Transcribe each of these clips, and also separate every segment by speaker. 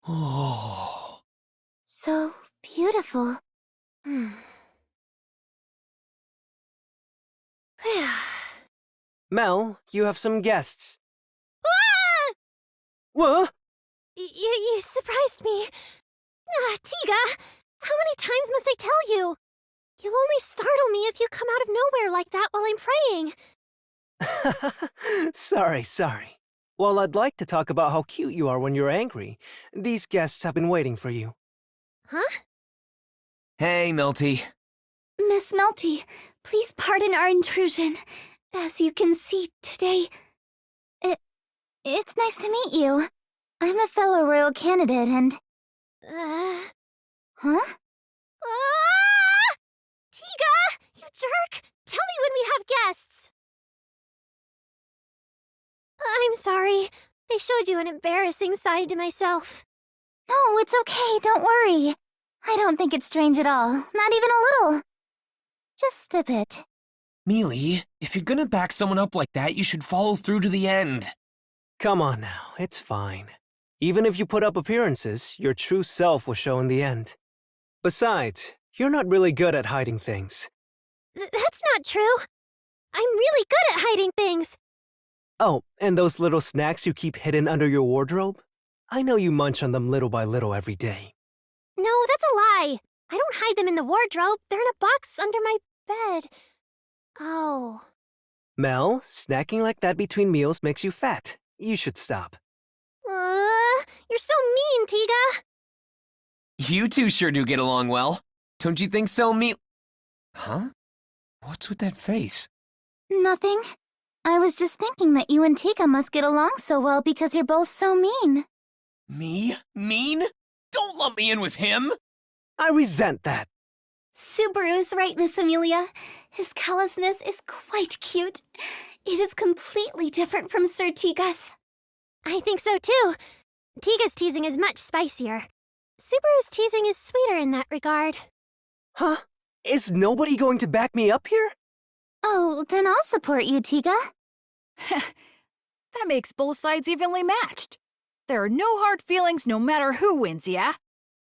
Speaker 1: Oh.
Speaker 2: So beautiful. Hmm.
Speaker 3: Mel, you have some guests.
Speaker 2: Ah!
Speaker 3: What?
Speaker 2: You surprised me. Tiga, how many times must I tell you? You only startle me if you come out of nowhere like that while I'm praying.
Speaker 3: Sorry. Well, I'd like to talk about how cute you are when you're angry. These guests have been waiting for you.
Speaker 2: Huh?
Speaker 1: Hey, Melty.
Speaker 2: Miss Melty, please pardon our intrusion. As you can see today, it's nice to meet you. I'm a fellow royal candidate and... Huh? Tiga! You jerk! Tell me when we have guests! I'm sorry. I showed you an embarrassing side to myself. No, it's okay. Don't worry. I don't think it's strange at all. Not even a little. Just a bit.
Speaker 1: Mealy, if you're gonna back someone up like that, you should follow through to the end.
Speaker 3: Come on now, it's fine. Even if you put up appearances, your true self will show in the end. Besides, you're not really good at hiding things.
Speaker 2: That's not true. I'm really good at hiding things.
Speaker 3: Oh, and those little snacks you keep hidden under your wardrobe? I know you munch on them little by little every day.
Speaker 2: No, that's a lie. I don't hide them in the wardrobe. They're in a box under my bed. Oh.
Speaker 3: Mel, snacking like that between meals makes you fat. You should stop.
Speaker 2: You're so mean, Tiga.
Speaker 1: You two sure do get along well. Don't you think so, Huh? What's with that face?
Speaker 2: Nothing. I was just thinking that you and Tiga must get along so well because you're both so mean.
Speaker 1: Me? Mean? Don't lump me in with him!
Speaker 3: I resent that.
Speaker 2: Subaru's right, Miss Amelia. His callousness is quite cute. It is completely different from Sir Tiga's. I think so too. Tiga's teasing is much spicier. Subaru's teasing is sweeter in that regard.
Speaker 3: Huh? Is nobody going to back me up here?
Speaker 2: Oh, then I'll support you, Tiga.
Speaker 4: That makes both sides evenly matched. There are no hard feelings no matter who wins, yeah?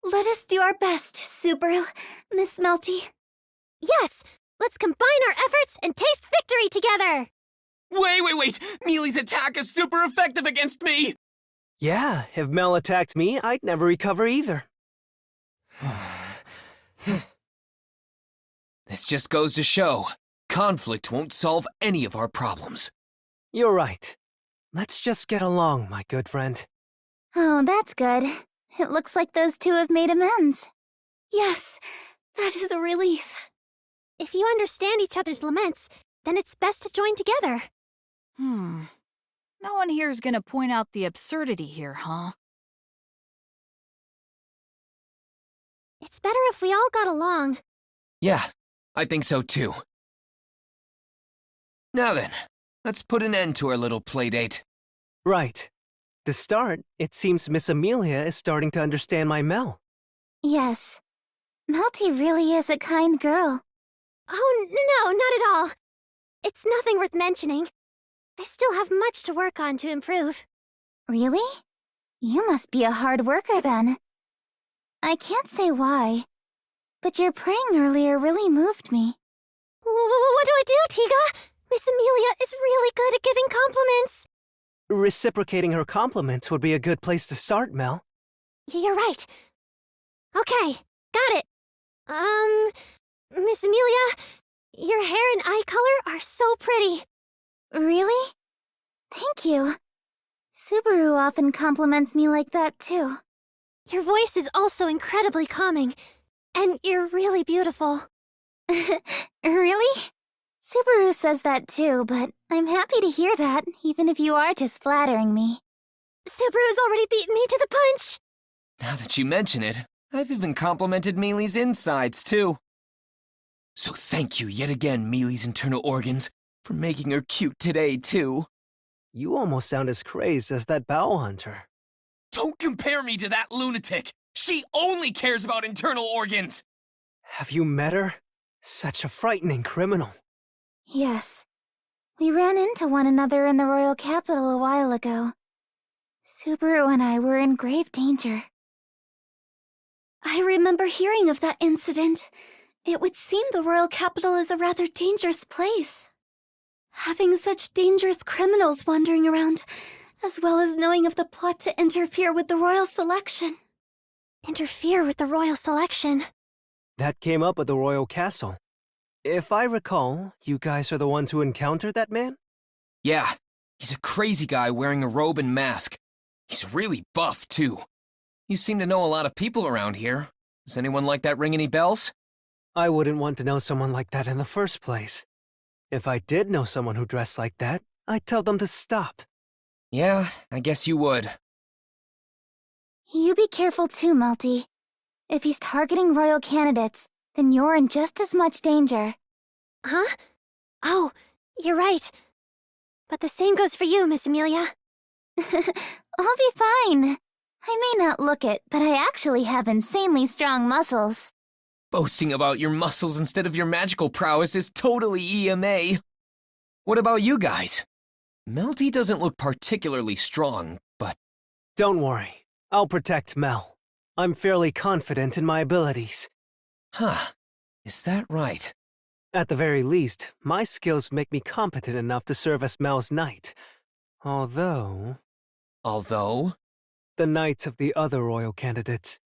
Speaker 2: Let us do our best, Subaru, Miss Melty. Yes! Let's combine our efforts and taste victory together!
Speaker 1: Wait! Mealy's attack is super effective against me!
Speaker 3: Yeah, if Mel attacked me, I'd never recover either.
Speaker 1: This just goes to show, conflict won't solve any of our problems.
Speaker 3: You're right. Let's just get along, my good friend.
Speaker 2: Oh, that's good. It looks like those two have made amends. Yes, that is a relief. If you understand each other's laments, then it's best to join together.
Speaker 4: No one here is gonna point out the absurdity here, huh?
Speaker 2: It's better if we all got along.
Speaker 1: Yeah, I think so too. Now then, let's put an end to our little playdate.
Speaker 3: Right. To start, it seems Miss Amelia is starting to understand my Mel.
Speaker 2: Yes. Melty really is a kind girl. Oh, no, not at all. It's nothing worth mentioning. I still have much to work on to improve. Really? You must be a hard worker then. I can't say why, but your praying earlier really moved me. What do I do, Tiga? Miss Amelia is really good at giving compliments.
Speaker 3: Reciprocating her compliments would be a good place to start, Mel.
Speaker 2: You're right. Okay, got it. Miss Amelia, your hair and eye color are so pretty. Really? Thank you. Subaru often compliments me like that, too. Your voice is also incredibly calming, and you're really beautiful. Really? Subaru says that too, but I'm happy to hear that, even if you are just flattering me. Subaru's already beaten me to the punch!
Speaker 1: Now that you mention it, I've even complimented Mealy's insides too. So thank you yet again, Mealy's internal organs, for making her cute today too.
Speaker 3: You almost sound as crazed as that bow hunter.
Speaker 1: Don't compare me to that lunatic! She only cares about internal organs!
Speaker 3: Have you met her? Such a frightening criminal.
Speaker 2: Yes. We ran into one another in the royal capital a while ago. Subaru and I were in grave danger. I remember hearing of that incident. It would seem the royal capital is a rather dangerous place. Having such dangerous criminals wandering around, as well as knowing of the plot to interfere with the royal selection. Interfere with the royal selection?
Speaker 3: That came up at the royal castle. If I recall, you guys are the ones who encountered that man?
Speaker 1: Yeah, he's a crazy guy wearing a robe and mask. He's really buff, too. You seem to know a lot of people around here. Does anyone like that ring any bells?
Speaker 3: I wouldn't want to know someone like that in the first place. If I did know someone who dressed like that, I'd tell them to stop.
Speaker 1: Yeah, I guess you would.
Speaker 2: You be careful too, Melty. If he's targeting royal candidates, then you're in just as much danger. Huh? Oh, you're right. But the same goes for you, Miss Amelia. I'll be fine. I may not look it, but I actually have insanely strong muscles.
Speaker 1: Boasting about your muscles instead of your magical prowess is totally EMA. What about you guys? Melty doesn't look particularly strong, but...
Speaker 3: Don't worry. I'll protect Mel. I'm fairly confident in my abilities.
Speaker 1: Huh. Is that right?
Speaker 3: At the very least, my skills make me competent enough to serve as Mel's knight. Although... The knights of the other royal candidates.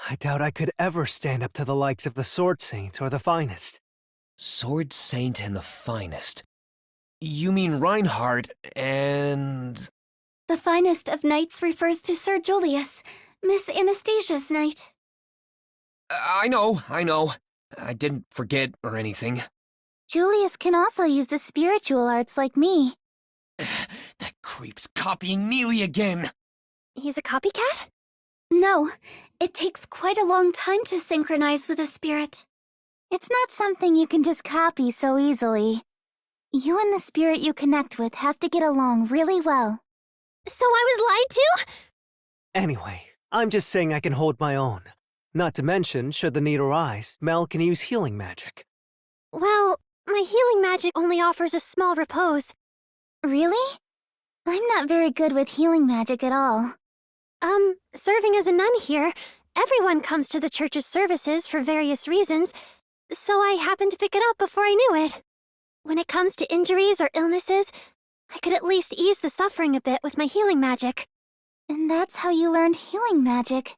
Speaker 3: I doubt I could ever stand up to the likes of the Sword Saint or the Finest.
Speaker 1: Sword Saint and the Finest. You mean Reinhardt and...
Speaker 2: The Finest of Knights refers to Sir Julius, Miss Anastasia's knight.
Speaker 1: I know. I didn't forget or anything.
Speaker 2: Julius can also use the spiritual arts like me.
Speaker 1: That creep's copying Neely again.
Speaker 2: He's a copycat? No, it takes quite a long time to synchronize with a spirit. It's not something you can just copy so easily. You and the spirit you connect with have to get along really well. So I was lied to?
Speaker 3: Anyway, I'm just saying I can hold my own. Not to mention, should the need arise, Mel can use healing magic.
Speaker 2: Well, my healing magic only offers a small repose. Really? I'm not very good with healing magic at all. Serving as a nun here, everyone comes to the church's services for various reasons, so I happened to pick it up before I knew it. When it comes to injuries or illnesses, I could at least ease the suffering a bit with my healing magic. And that's how you learned healing magic.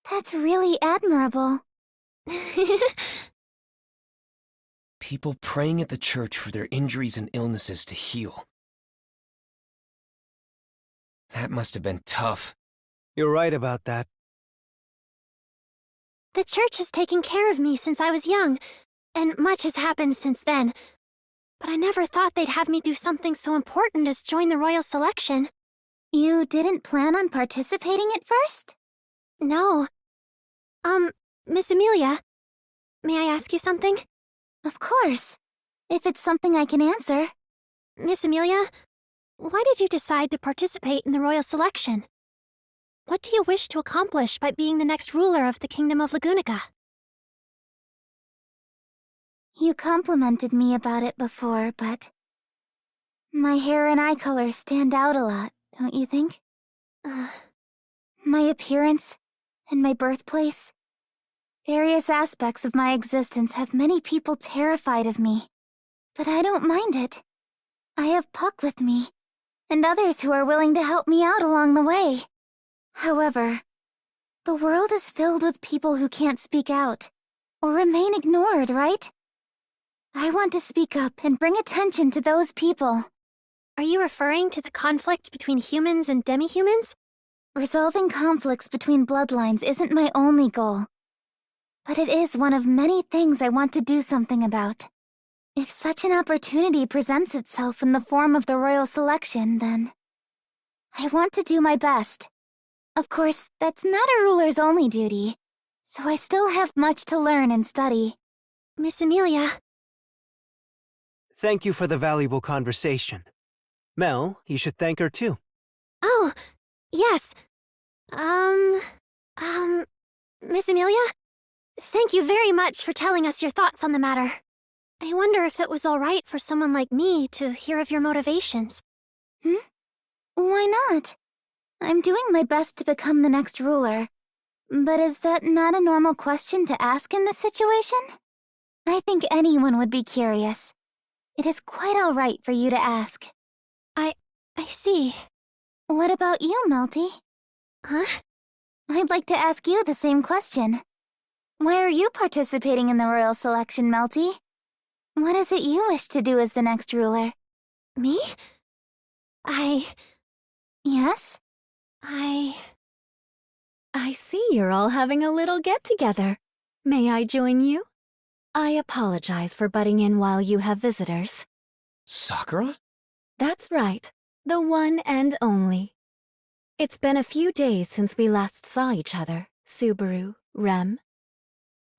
Speaker 2: That's really admirable.
Speaker 1: People praying at the church for their injuries and illnesses to heal. That must have been tough.
Speaker 3: You're right about that.
Speaker 2: The church has taken care of me since I was young, and much has happened since then. But I never thought they'd have me do something so important as join the royal selection. You didn't plan on participating at first? No. Miss Amelia, may I ask you something? Of course, if it's something I can answer. Miss Amelia, why did you decide to participate in the royal selection? What do you wish to accomplish by being the next ruler of the Kingdom of Lagunica? You complimented me about it before, but... my hair and eye color stand out a lot, don't you think? My appearance and my birthplace. Various aspects of my existence have many people terrified of me. But I don't mind it. I have Puck with me, and others who are willing to help me out along the way. However, the world is filled with people who can't speak out, or remain ignored, right? I want to speak up and bring attention to those people. Are you referring to the conflict between humans and demi-humans? Resolving conflicts between bloodlines isn't my only goal. But it is one of many things I want to do something about. If such an opportunity presents itself in the form of the royal selection, then... I want to do my best. Of course, that's not a ruler's only duty, so I still have much to learn and study. Miss Amelia.
Speaker 3: Thank you for the valuable conversation. Mel, you should thank her too.
Speaker 2: Oh, yes. Miss Amelia? Thank you very much for telling us your thoughts on the matter. I wonder if it was all right for someone like me to hear of your motivations. Why not? I'm doing my best to become the next ruler. But is that not a normal question to ask in this situation? I think anyone would be curious. It is quite all right for you to ask.
Speaker 5: I see.
Speaker 2: What about you, Melty?
Speaker 5: Huh?
Speaker 2: I'd like to ask you the same question. Why are you participating in the royal selection, Melty? What is it you wish to do as the next ruler?
Speaker 5: Me?
Speaker 2: Yes?
Speaker 5: I see you're all having a little get-together. May I join you? I apologize for butting in while you have visitors.
Speaker 1: Sakura?
Speaker 5: That's right. The one and only. It's been a few days since we last saw each other, Subaru, Rem.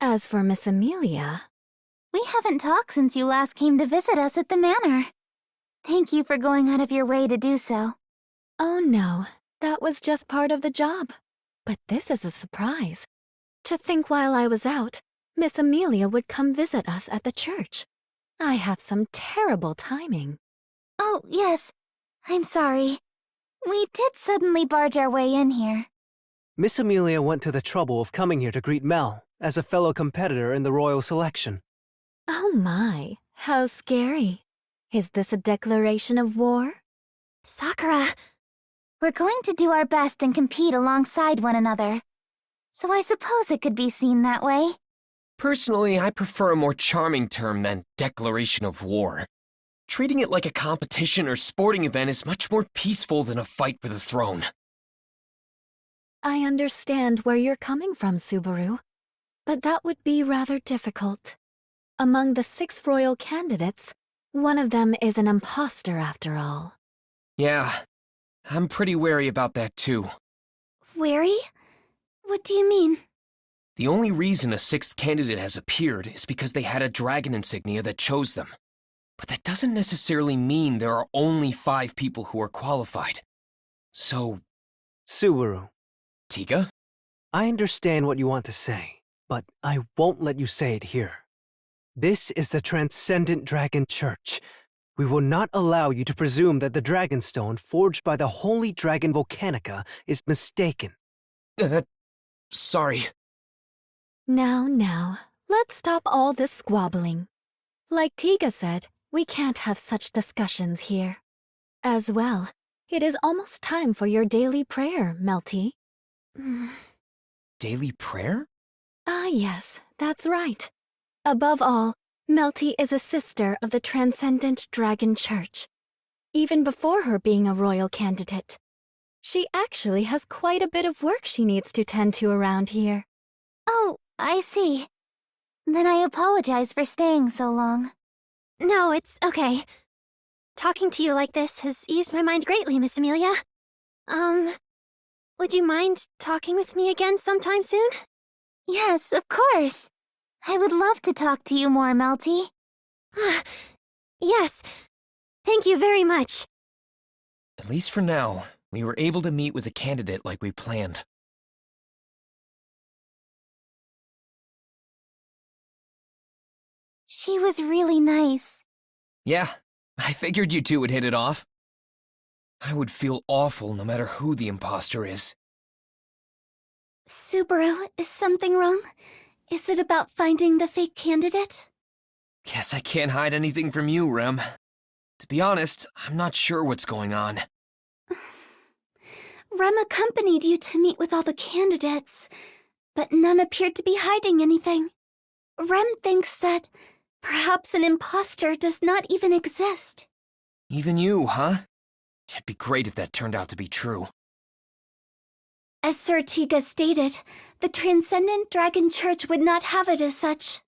Speaker 5: As for Miss Amelia...
Speaker 2: We haven't talked since you last came to visit us at the manor. Thank you for going out of your way to do so.
Speaker 5: Oh no, that was just part of the job. But this is a surprise. To think while I was out, Miss Amelia would come visit us at the church. I have some terrible timing.
Speaker 2: Oh, yes. I'm sorry. We did suddenly barge our way in here.
Speaker 3: Miss Amelia went to the trouble of coming here to greet Mel as a fellow competitor in the royal selection.
Speaker 5: Oh my, how scary. Is this a declaration of war?
Speaker 2: Sakura, we're going to do our best and compete alongside one another. So I suppose it could be seen that way.
Speaker 1: Personally, I prefer a more charming term than declaration of war. Treating it like a competition or sporting event is much more peaceful than a fight for the throne.
Speaker 5: I understand where you're coming from, Subaru. But that would be rather difficult. Among the 6 royal candidates, one of them is an imposter after all.
Speaker 1: Yeah, I'm pretty wary about that too.
Speaker 2: Wary? What do you mean?
Speaker 1: The only reason a 6th candidate has appeared is because they had a dragon insignia that chose them. But that doesn't necessarily mean there are only 5 people who are qualified. So...
Speaker 3: Subaru,
Speaker 1: Tika?
Speaker 3: I understand what you want to say, but I won't let you say it here. This is the Transcendent Dragon Church. We will not allow you to presume that the Dragonstone forged by the Holy Dragon Volcanica is mistaken.
Speaker 1: Sorry.
Speaker 5: Now, let's stop all this squabbling. Like Tiga said, we can't have such discussions here. As well, it is almost time for your daily prayer, Melty.
Speaker 1: Daily prayer?
Speaker 5: Ah yes, that's right. Above all, Melty is a sister of the Transcendent Dragon Church. Even before her being a royal candidate. She actually has quite a bit of work she needs to tend to around here.
Speaker 2: Oh, I see. Then I apologize for staying so long.
Speaker 5: No, it's okay. Talking to you like this has eased my mind greatly, Miss Amelia. Would you mind talking with me again sometime soon?
Speaker 2: Yes, of course. I would love to talk to you more, Melty.
Speaker 5: Yes. Thank you very much.
Speaker 1: At least for now, we were able to meet with a candidate like we planned.
Speaker 2: She was really nice.
Speaker 1: Yeah, I figured you two would hit it off. I would feel awful no matter who the imposter is.
Speaker 2: Subaru, is something wrong? Is it about finding the fake candidate?
Speaker 1: Guess I can't hide anything from you, Rem. To be honest, I'm not sure what's going on.
Speaker 2: Rem accompanied you to meet with all the candidates, but none appeared to be hiding anything. Rem thinks that perhaps an imposter does not even exist.
Speaker 1: Even you, huh? It'd be great if that turned out to be true.
Speaker 2: As Sir Tiga stated, the Transcendent Dragon Church would not have it as such.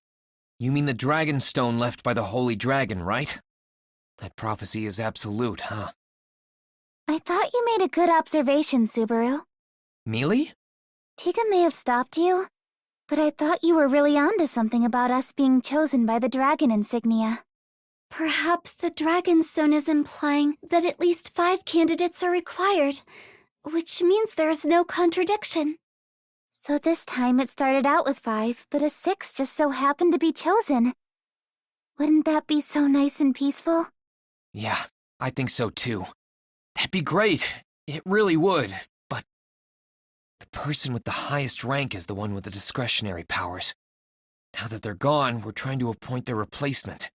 Speaker 1: You mean the dragon stone left by the Holy Dragon, right? That prophecy is absolute, huh?
Speaker 2: I thought you made a good observation, Subaru.
Speaker 1: Mealy?
Speaker 2: Tiga may have stopped you, but I thought you were really onto something about us being chosen by the dragon insignia. Perhaps the dragon stone is implying that at least 5 candidates are required, which means there is no contradiction. So this time it started out with 5, but a 6 just so happened to be chosen. Wouldn't that be so nice and peaceful?
Speaker 1: Yeah, I think so too. That'd be great. It really would. But the The person with the highest rank is the one with the discretionary powers. Now that they're gone, we're trying to appoint their replacement.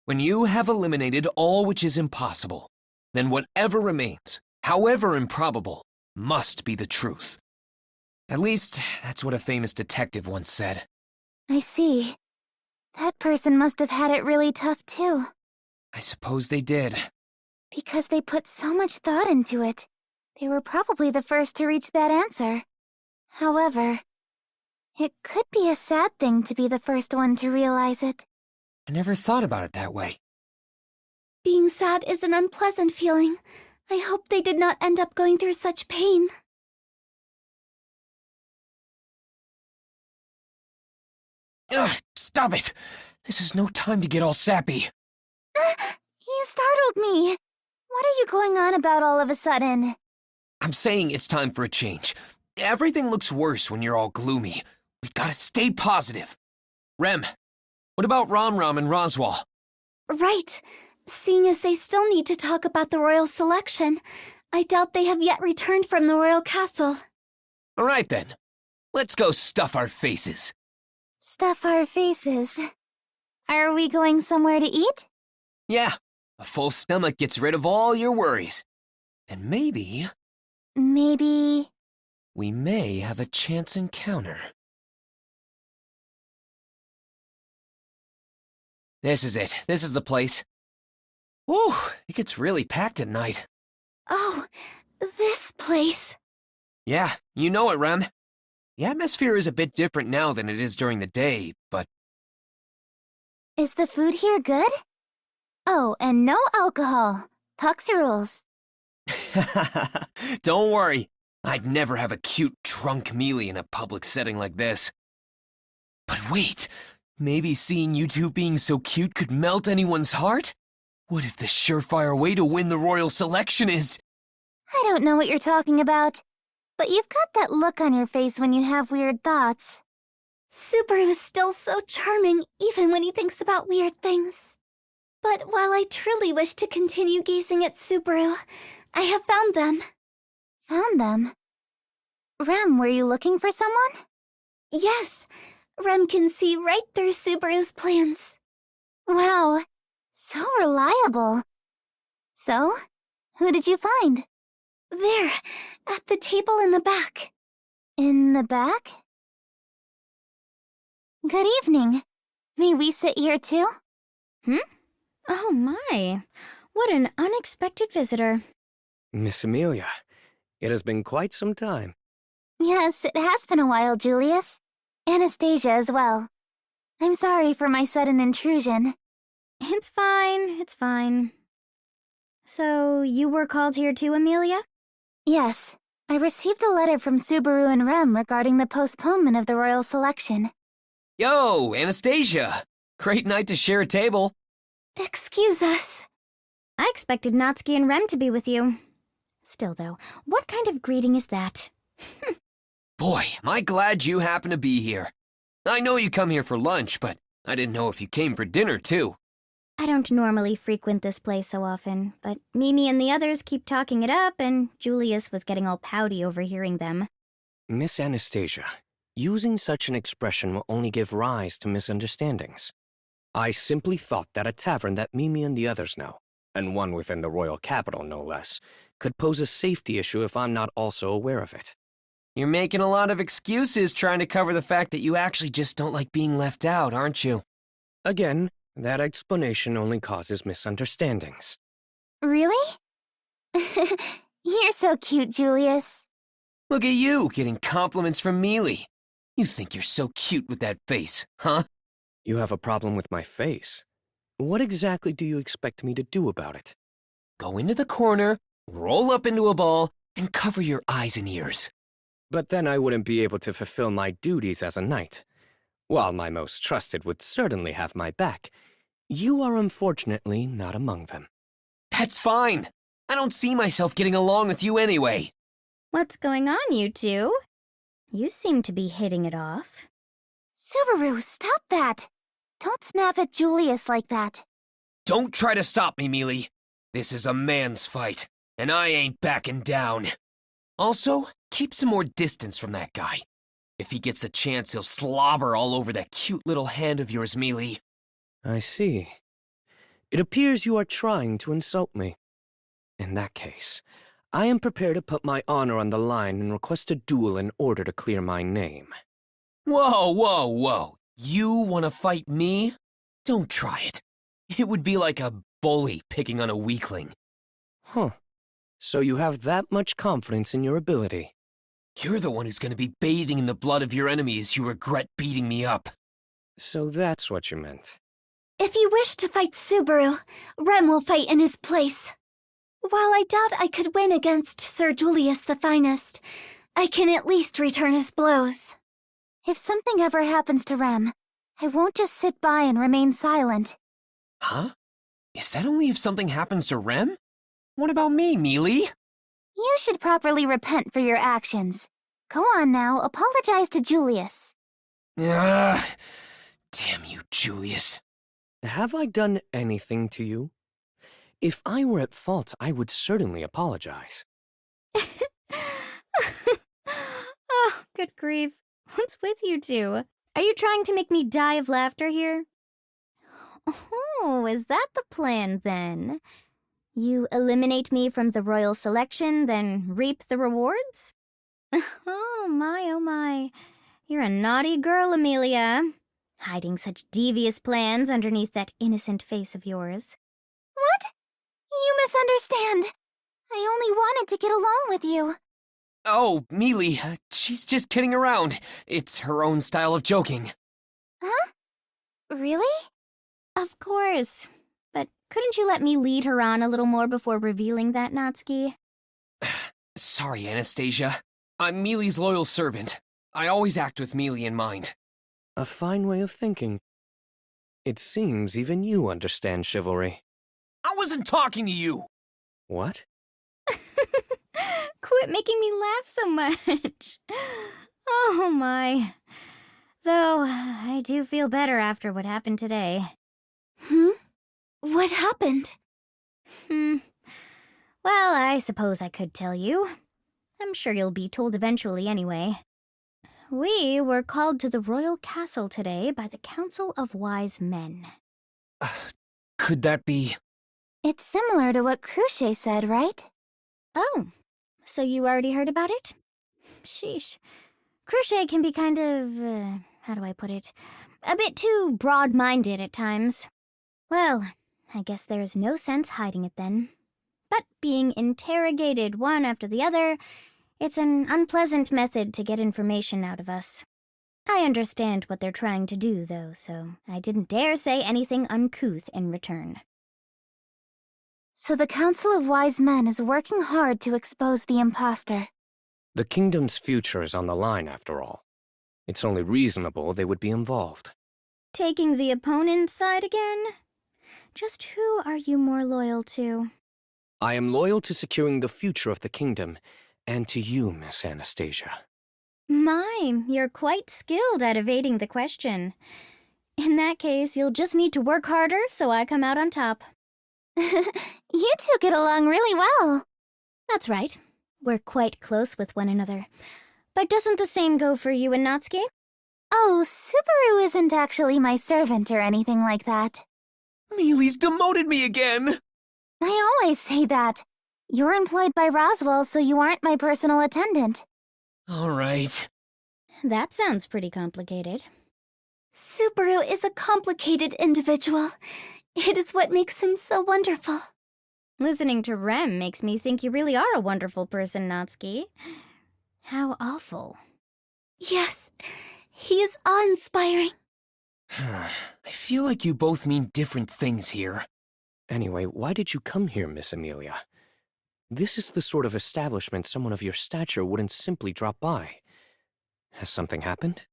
Speaker 1: When you have eliminated all which is impossible, then whatever remains, however improbable, must be the truth. At least, that's what a famous detective once said.
Speaker 2: I see. That person must have had it really tough too.
Speaker 1: I suppose they did.
Speaker 2: Because they put so much thought into it. They were probably the first to reach that answer. However, it could be a sad thing to be the first one to realize it.
Speaker 1: I never thought about it that way.
Speaker 5: Being sad is an unpleasant feeling. I hope they did not end up going through such pain.
Speaker 1: Ugh, stop it! This is no time to get all sappy.
Speaker 2: You startled me. What are you going on about all of a sudden?
Speaker 1: I'm saying it's time for a change. Everything looks worse when you're all gloomy. We gotta stay positive. Rem, what about Ram Ram and Roswal?
Speaker 5: Right. Seeing as they still need to talk about the royal selection, I doubt they have yet returned from the royal castle.
Speaker 1: All right then. Let's go stuff our faces.
Speaker 2: Stuff our faces. Are we going somewhere to eat?
Speaker 1: Yeah, a full stomach gets rid of all your worries. And maybe
Speaker 2: Maybe...
Speaker 1: we may have a chance encounter. This is it. This is the place. Whew, it gets really packed at night.
Speaker 5: Oh, this place.
Speaker 1: Yeah, you know it, Rem. The atmosphere is a bit different now than it is during the day, but...
Speaker 2: Is the food here good? Oh, and no alcohol. Puck's rules.
Speaker 1: Don't worry. I'd never have a cute drunk mealy in a public setting like this. But wait, maybe seeing you two being so cute could melt anyone's heart? What if the surefire way to win the royal selection is...
Speaker 2: I don't know what you're talking about, but you've got that look on your face when you have weird thoughts.
Speaker 5: Subaru is still so charming, even when he thinks about weird things. But while I truly wish to continue gazing at Subaru, I have found them.
Speaker 2: Found them? Rem, were you looking for someone?
Speaker 5: Yes, Rem can see right through Subaru's plans.
Speaker 2: Wow, so reliable. So, who did you find?
Speaker 5: There, at the table in the back.
Speaker 2: In the back? Good evening. May we sit here too?
Speaker 6: Oh my, what an unexpected visitor.
Speaker 3: Miss Amelia, it has been quite some time.
Speaker 2: Yes, it has been a while, Julius. Anastasia as well. I'm sorry for my sudden intrusion.
Speaker 6: It's fine, it's fine. So, you were called here too, Amelia?
Speaker 2: Yes, I received a letter from Subaru and Rem regarding the postponement of the royal selection.
Speaker 1: Yo, Anastasia! Great night to share a table.
Speaker 5: Excuse us.
Speaker 6: I expected Natsuki and Rem to be with you. Still though, what kind of greeting is that?
Speaker 1: Boy, am I glad you happen to be here. I know you come here for lunch, but I didn't know if you came for dinner too.
Speaker 6: I don't normally frequent this place so often, but Mimi and the others keep talking it up, and Julius was getting all pouty overhearing them.
Speaker 3: Miss Anastasia, using such an expression will only give rise to misunderstandings. I simply thought that a tavern that Mimi and the others know, and one within the royal capital no less, could pose a safety issue if I'm not also aware of it.
Speaker 1: You're making a lot of excuses trying to cover the fact that you actually just don't like being left out, aren't you?
Speaker 3: Again, that explanation only causes misunderstandings.
Speaker 2: Really? You're so cute, Julius.
Speaker 1: Look at you, getting compliments from Mealy. You think you're so cute with that face, huh?
Speaker 3: You have a problem with my face. What exactly do you expect me to do about it?
Speaker 1: Go into the corner, roll up into a ball, and cover your eyes and ears.
Speaker 3: But then I wouldn't be able to fulfill my duties as a knight. While my most trusted would certainly have my back, you are unfortunately not among them.
Speaker 1: That's fine. I don't see myself getting along with you anyway.
Speaker 6: What's going on, you two? You seem to be hitting it off.
Speaker 2: Subaru, stop that. Don't snap at Julius like that.
Speaker 1: Don't try to stop me, Mealy. This is a man's fight, and I ain't backing down. Also, keep some more distance from that guy. If he gets the chance, he'll slobber all over that cute little hand of yours, Mealy.
Speaker 3: I see. It appears you are trying to insult me. In that case, I am prepared to put my honor on the line and request a duel in order to clear my name.
Speaker 1: Whoa, whoa, whoa. You want to fight me? Don't try it. It would be like a bully picking on a weakling.
Speaker 3: Huh. So you have that much confidence in your ability.
Speaker 1: You're the one who's going to be bathing in the blood of your enemy as you regret beating me up.
Speaker 3: So that's what you meant.
Speaker 2: If you wish to fight Subaru, Rem will fight in his place. While I doubt I could win against Sir Julius the Finest, I can at least return his blows. If something ever happens to Rem, I won't just sit by and remain silent.
Speaker 1: Huh? Is that only if something happens to Rem? What about me, Mealy?
Speaker 2: You should properly repent for your actions. Go on now, apologize to Julius.
Speaker 1: Ugh. Damn you, Julius.
Speaker 3: Have I done anything to you? If I were at fault, I would certainly apologize.
Speaker 6: Oh, good grief. What's with you two? Are you trying to make me die of laughter here? Oh, is that the plan then? You eliminate me from the royal selection, then reap the rewards? Oh my. You're a naughty girl, Amelia. Hiding such devious plans underneath that innocent face of yours.
Speaker 2: What? You misunderstand. I only wanted to get along with you.
Speaker 1: Oh, Mealy, she's just kidding around. It's her own style of joking.
Speaker 2: Huh? Really?
Speaker 6: Of course. But couldn't you let me lead her on a little more before revealing that, Natsuki?
Speaker 1: Sorry, Anastasia. I'm Mealy's loyal servant. I always act with Mealy in mind.
Speaker 3: A fine way of thinking. It seems even you understand chivalry.
Speaker 1: I wasn't talking to you!
Speaker 3: What?
Speaker 6: Quit making me laugh so much. Oh my. Though, I do feel better after what happened today.
Speaker 2: What happened?
Speaker 6: Well, I suppose I could tell you. I'm sure you'll be told eventually anyway. We were called to the royal castle today by the Council of Wise Men.
Speaker 1: Could that be...
Speaker 2: It's similar to what Cruchet said, right?
Speaker 6: Oh, so you already heard about it? Sheesh. Cruchet can be kind of, how do I put it? A bit too broad-minded at times. Well, I guess there's no sense hiding it then. But being interrogated one after the other, it's an unpleasant method to get information out of us. I understand what they're trying to do, though, so I didn't dare say anything uncouth in return.
Speaker 2: So the Council of Wise Men is working hard to expose the imposter.
Speaker 3: The kingdom's future is on the line, after all. It's only reasonable they would be involved.
Speaker 6: Taking the opponent's side again? Just who are you more loyal to?
Speaker 3: I am loyal to securing the future of the kingdom, and to you, Miss Anastasia.
Speaker 6: My, you're quite skilled at evading the question. In that case, you'll just need to work harder so I come out on top.
Speaker 2: You two get along really well.
Speaker 6: That's right. We're quite close with one another. But doesn't the same go for you and Natsuki?
Speaker 2: Oh, Subaru isn't actually my servant or anything like that.
Speaker 1: Mealy's demoted me again!
Speaker 2: I always say that. You're employed by Roswell, so you aren't my personal attendant.
Speaker 1: All right.
Speaker 6: That sounds pretty complicated.
Speaker 2: Subaru is a complicated individual. It is what makes him so wonderful.
Speaker 6: Listening to Rem makes me think you really are a wonderful person, Natsuki. How awful.
Speaker 2: Yes, he is awe-inspiring.
Speaker 1: I feel like you both mean different things here.
Speaker 3: Anyway, why did you come here, Miss Amelia? This is the sort of establishment someone of your stature wouldn't simply drop by. Has something happened?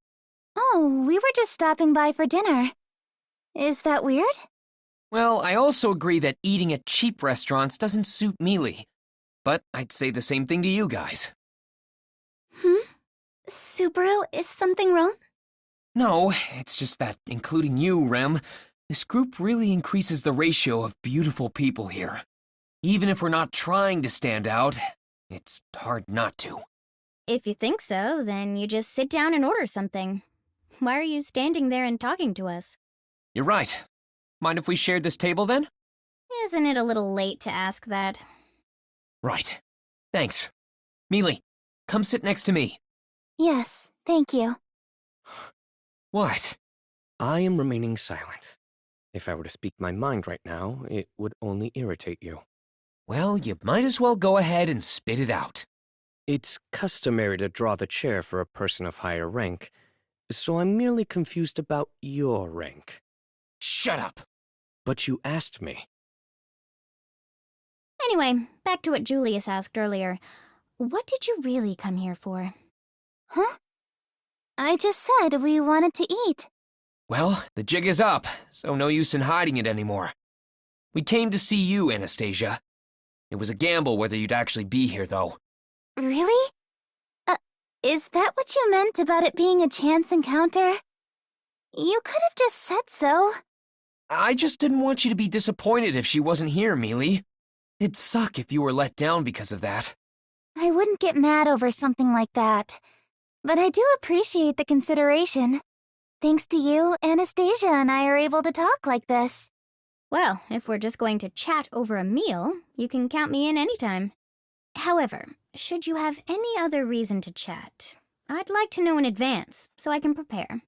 Speaker 2: Oh, we were just stopping by for dinner. Is that weird?
Speaker 1: Well, I also agree that eating at cheap restaurants doesn't suit Mealy. But I'd say the same thing to you guys.
Speaker 2: Subaru, is something wrong?
Speaker 1: No, it's just that, including you, Rem, this group really increases the ratio of beautiful people here. Even if we're not trying to stand out, it's hard not to.
Speaker 6: If you think so, then you just sit down and order something. Why are you standing there and talking to us?
Speaker 1: You're right. Mind if we shared this table then?
Speaker 6: Isn't it a little late to ask that?
Speaker 1: Right. Thanks. Mealy, come sit next to me.
Speaker 2: Yes, thank you.
Speaker 1: What?
Speaker 7: I am remaining silent. If I were to speak my mind right now, it would only irritate you.
Speaker 1: Well, you might as well go ahead and spit it out.
Speaker 7: It's customary to draw the chair for a person of higher rank, so I'm merely confused about your rank.
Speaker 1: Shut up!
Speaker 7: But you asked me.
Speaker 6: Anyway, back to what Julius asked earlier. What did you really come here for?
Speaker 2: Huh? I just said we wanted to eat.
Speaker 1: Well, the jig is up, so no use in hiding it anymore. We came to see you, Anastasia. It was a gamble whether you'd actually be here, though.
Speaker 2: Really? Is that what you meant about it being a chance encounter? You could have just said so.
Speaker 1: I just didn't want you to be disappointed if she wasn't here, Mealy. It'd suck if you were let down because of that.
Speaker 2: I wouldn't get mad over something like that. But I do appreciate the consideration. Thanks to you, Anastasia and I are able to talk like this.
Speaker 6: Well, if we're just going to chat over a meal, you can count me in anytime. However, should you have any other reason to chat, I'd like to know in advance so I can prepare.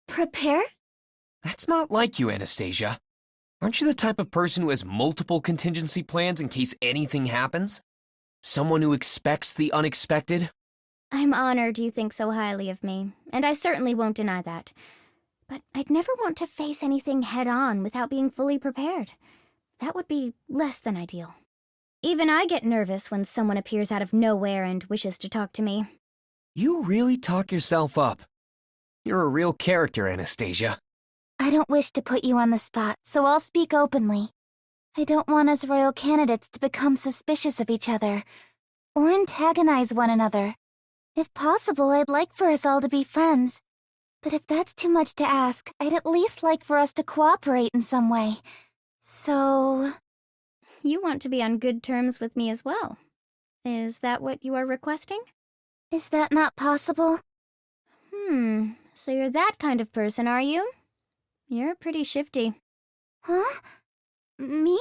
Speaker 2: Prepare?
Speaker 1: That's not like you, Anastasia. Aren't you the type of person who has multiple contingency plans in case anything happens? Someone who expects the unexpected?
Speaker 6: I'm honored you think so highly of me, and I certainly won't deny that. But I'd never want to face anything head-on without being fully prepared. That would be less than ideal. Even I get nervous when someone appears out of nowhere and wishes to talk to me.
Speaker 1: You really talk yourself up. You're a real character, Anastasia.
Speaker 2: I don't wish to put you on the spot, so I'll speak openly. I don't want us royal candidates to become suspicious of each other, or antagonize one another. If possible, I'd like for us all to be friends. But if that's too much to ask, I'd at least like for us to cooperate in some way. So...
Speaker 6: You want to be on good terms with me as well. Is that what you are requesting?
Speaker 2: Is that not possible?
Speaker 6: So you're that kind of person, are you? You're pretty shifty.
Speaker 2: Huh? Me?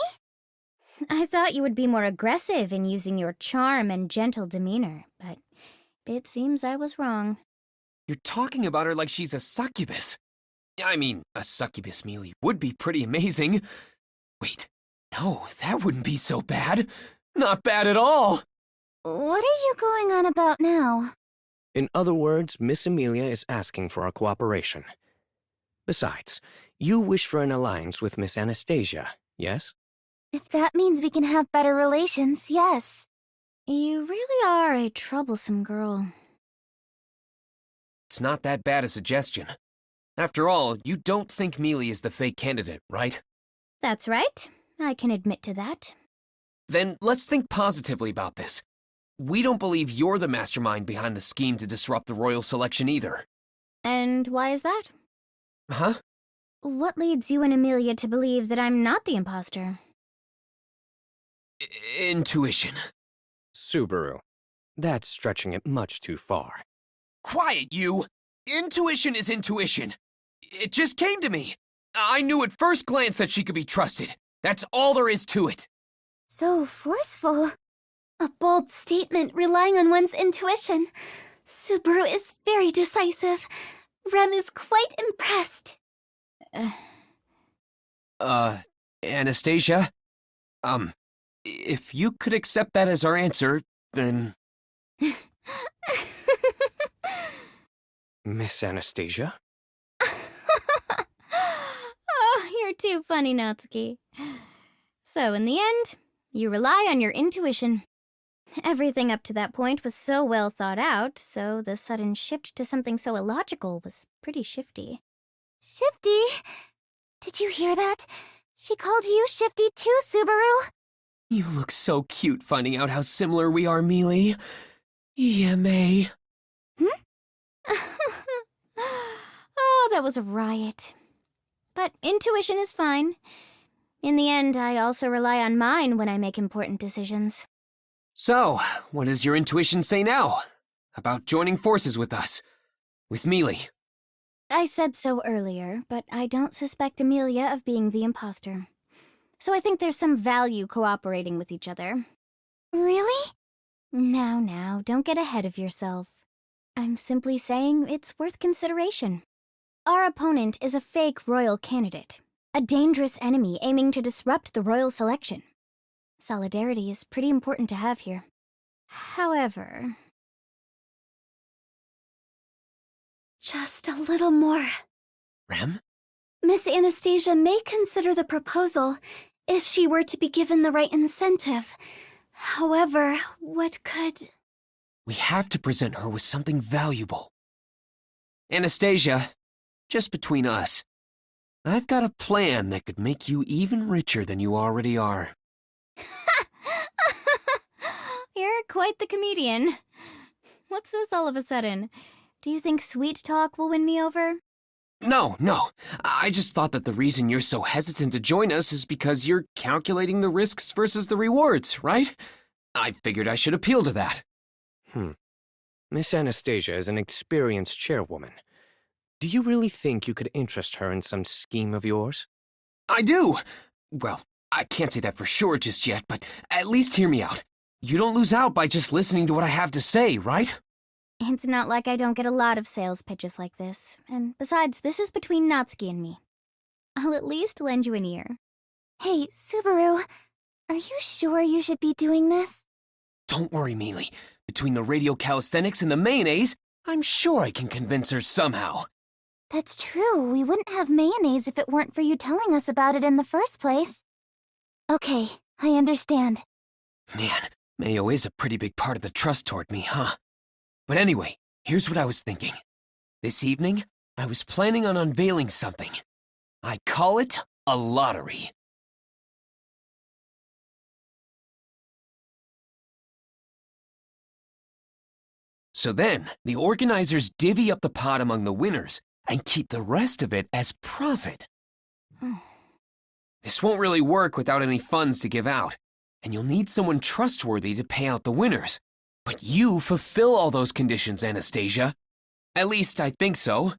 Speaker 6: I thought you would be more aggressive in using your charm and gentle demeanor, but it seems I was wrong.
Speaker 1: You're talking about her like she's a succubus. I mean, a succubus Mealy would be pretty amazing. Wait, no, that wouldn't be so bad. Not bad at all.
Speaker 2: What are you going on about now?
Speaker 7: In other words, Miss Amelia is asking for our cooperation. Besides, you wish for an alliance with Miss Anastasia, yes?
Speaker 2: If that means we can have better relations, yes.
Speaker 6: You really are a troublesome girl.
Speaker 1: It's not that bad a suggestion. After all, you don't think Mealy is the fake candidate, right?
Speaker 6: That's right. I can admit to that.
Speaker 1: Then let's think positively about this. We don't believe you're the mastermind behind the scheme to disrupt the royal selection either.
Speaker 6: And why is that?
Speaker 1: Huh?
Speaker 6: What leads you and Amelia to believe that I'm not the imposter?
Speaker 1: Intuition.
Speaker 7: Subaru, that's stretching it much too far.
Speaker 1: Quiet, you! Intuition is intuition. It just came to me. I knew at first glance that she could be trusted. That's all there is to it.
Speaker 2: So forceful. A bold statement relying on one's intuition. Subaru is very decisive. Rem is quite impressed.
Speaker 1: Anastasia? If you could accept that as our answer, then...
Speaker 7: Miss Anastasia?
Speaker 6: Oh, you're too funny, Natsuki. So, in the end, you rely on your intuition. Everything up to that point was so well thought out, so the sudden shift to something so illogical was pretty shifty.
Speaker 2: Shifty? Did you hear that? She called you Shifty too, Subaru.
Speaker 1: You look so cute finding out how similar we are, Mealy. EMA.
Speaker 6: Oh, that was a riot. But intuition is fine. In the end, I also rely on mine when I make important decisions.
Speaker 1: So, what does your intuition say now? about joining forces with us. With Mealy.
Speaker 6: I said so earlier, but I don't suspect Amelia of being the imposter. So I think there's some value cooperating with each other.
Speaker 2: Really?
Speaker 6: Now, don't get ahead of yourself. I'm simply saying it's worth consideration. Our opponent is a fake royal candidate, a dangerous enemy aiming to disrupt the royal selection. Solidarity is pretty important to have here. However...
Speaker 5: Just a little more.
Speaker 1: Rem?
Speaker 5: Miss Anastasia may consider the proposal if she were to be given the right incentive. However, what could...
Speaker 1: We have to present her with something valuable. Anastasia, just between us, I've got a plan that could make you even richer than you already are.
Speaker 6: You're quite the comedian. What's this all of a sudden? Do you think sweet talk will win me over?
Speaker 1: No. I just thought that the reason you're so hesitant to join us is because you're calculating the risks versus the rewards, right? I figured I should appeal to that.
Speaker 7: Miss Anastasia is an experienced chairwoman. Do you really think you could interest her in some scheme of yours?
Speaker 1: I do! Well, I can't say that for sure just yet, but at least hear me out. You don't lose out by just listening to what I have to say, right?
Speaker 6: It's not like I don't get a lot of sales pitches like this. And besides, this is between Natsuki and me. I'll at least lend you an ear.
Speaker 2: Hey, Subaru, are you sure you should be doing this?
Speaker 1: Don't worry, Mealy. Between the radio calisthenics and the mayonnaise, I'm sure I can convince her somehow.
Speaker 2: That's true. We wouldn't have mayonnaise if it weren't for you telling us about it in the first place. Okay, I understand.
Speaker 1: Man, mayo is a pretty big part of the trust toward me, huh? But anyway, here's what I was thinking. This evening, I was planning on unveiling something. I call it a lottery. So then, the organizers divvy up the pot among the winners and keep the rest of it as profit. This won't really work without any funds to give out, and you'll need someone trustworthy to pay out the winners. But you fulfill all those conditions, Anastasia. At least I think so.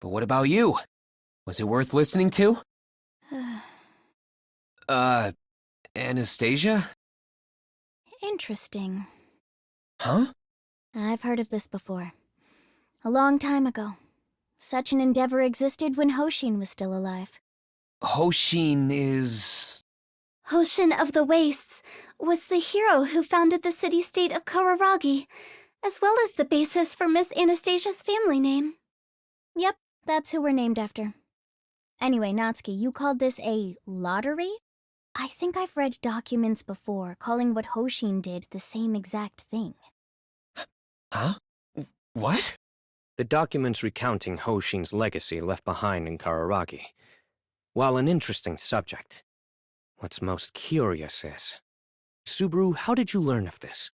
Speaker 1: But what about you? Was it worth listening to? Anastasia?
Speaker 6: Interesting.
Speaker 1: Huh?
Speaker 6: I've heard of this before. A long time ago. Such an endeavor existed when Hoshin was still alive.
Speaker 1: Hoshin is...
Speaker 5: Hoshin of the Wastes was the hero who founded the city-state of Kararagi, as well as the basis for Miss Anastasia's family name.
Speaker 6: Yep, that's who we're named after. Anyway, Natsuki, you called this a lottery? I think I've read documents before calling what Hoshin did the same exact thing.
Speaker 1: Huh? What?
Speaker 7: The documents recounting Hoshin's legacy left behind in Kararagi. While an interesting subject, what's most curious is, Subaru, how did you learn of this?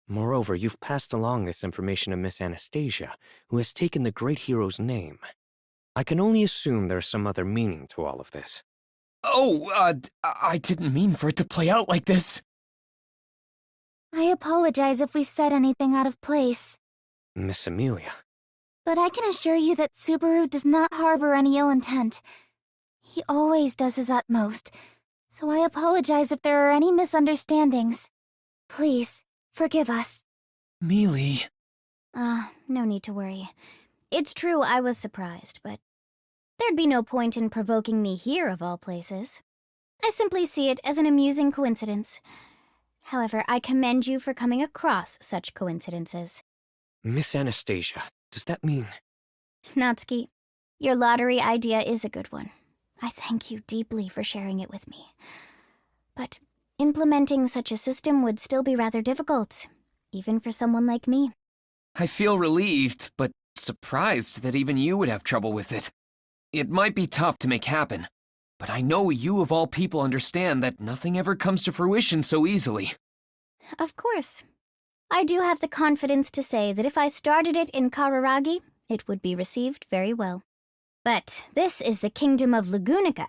Speaker 7: Moreover, you've passed along this information to Miss Anastasia, who has taken the great hero's name. I can only assume there's some other meaning to all of this.
Speaker 1: Oh, I didn't mean for it to play out like this.
Speaker 2: I apologize if we said anything out of place.
Speaker 7: Miss Amelia.
Speaker 2: But I can assure you that Subaru does not harbor any ill intent. He always does his utmost, so I apologize if there are any misunderstandings. Please, forgive us.
Speaker 1: Mealy.
Speaker 6: No need to worry. It's true I was surprised, but there'd be no point in provoking me here of all places. I simply see it as an amusing coincidence. However, I commend you for coming across such coincidences.
Speaker 7: Miss Anastasia, does that mean...
Speaker 6: Natsuki, your lottery idea is a good one. I thank you deeply for sharing it with me. But implementing such a system would still be rather difficult, even for someone like me.
Speaker 1: I feel relieved, but surprised that even you would have trouble with it. It might be tough to make happen, but I know you of all people understand that nothing ever comes to fruition so easily.
Speaker 6: Of course. I do have the confidence to say that if I started it in Kararagi, it would be received very well. But this is the kingdom of Lagunica.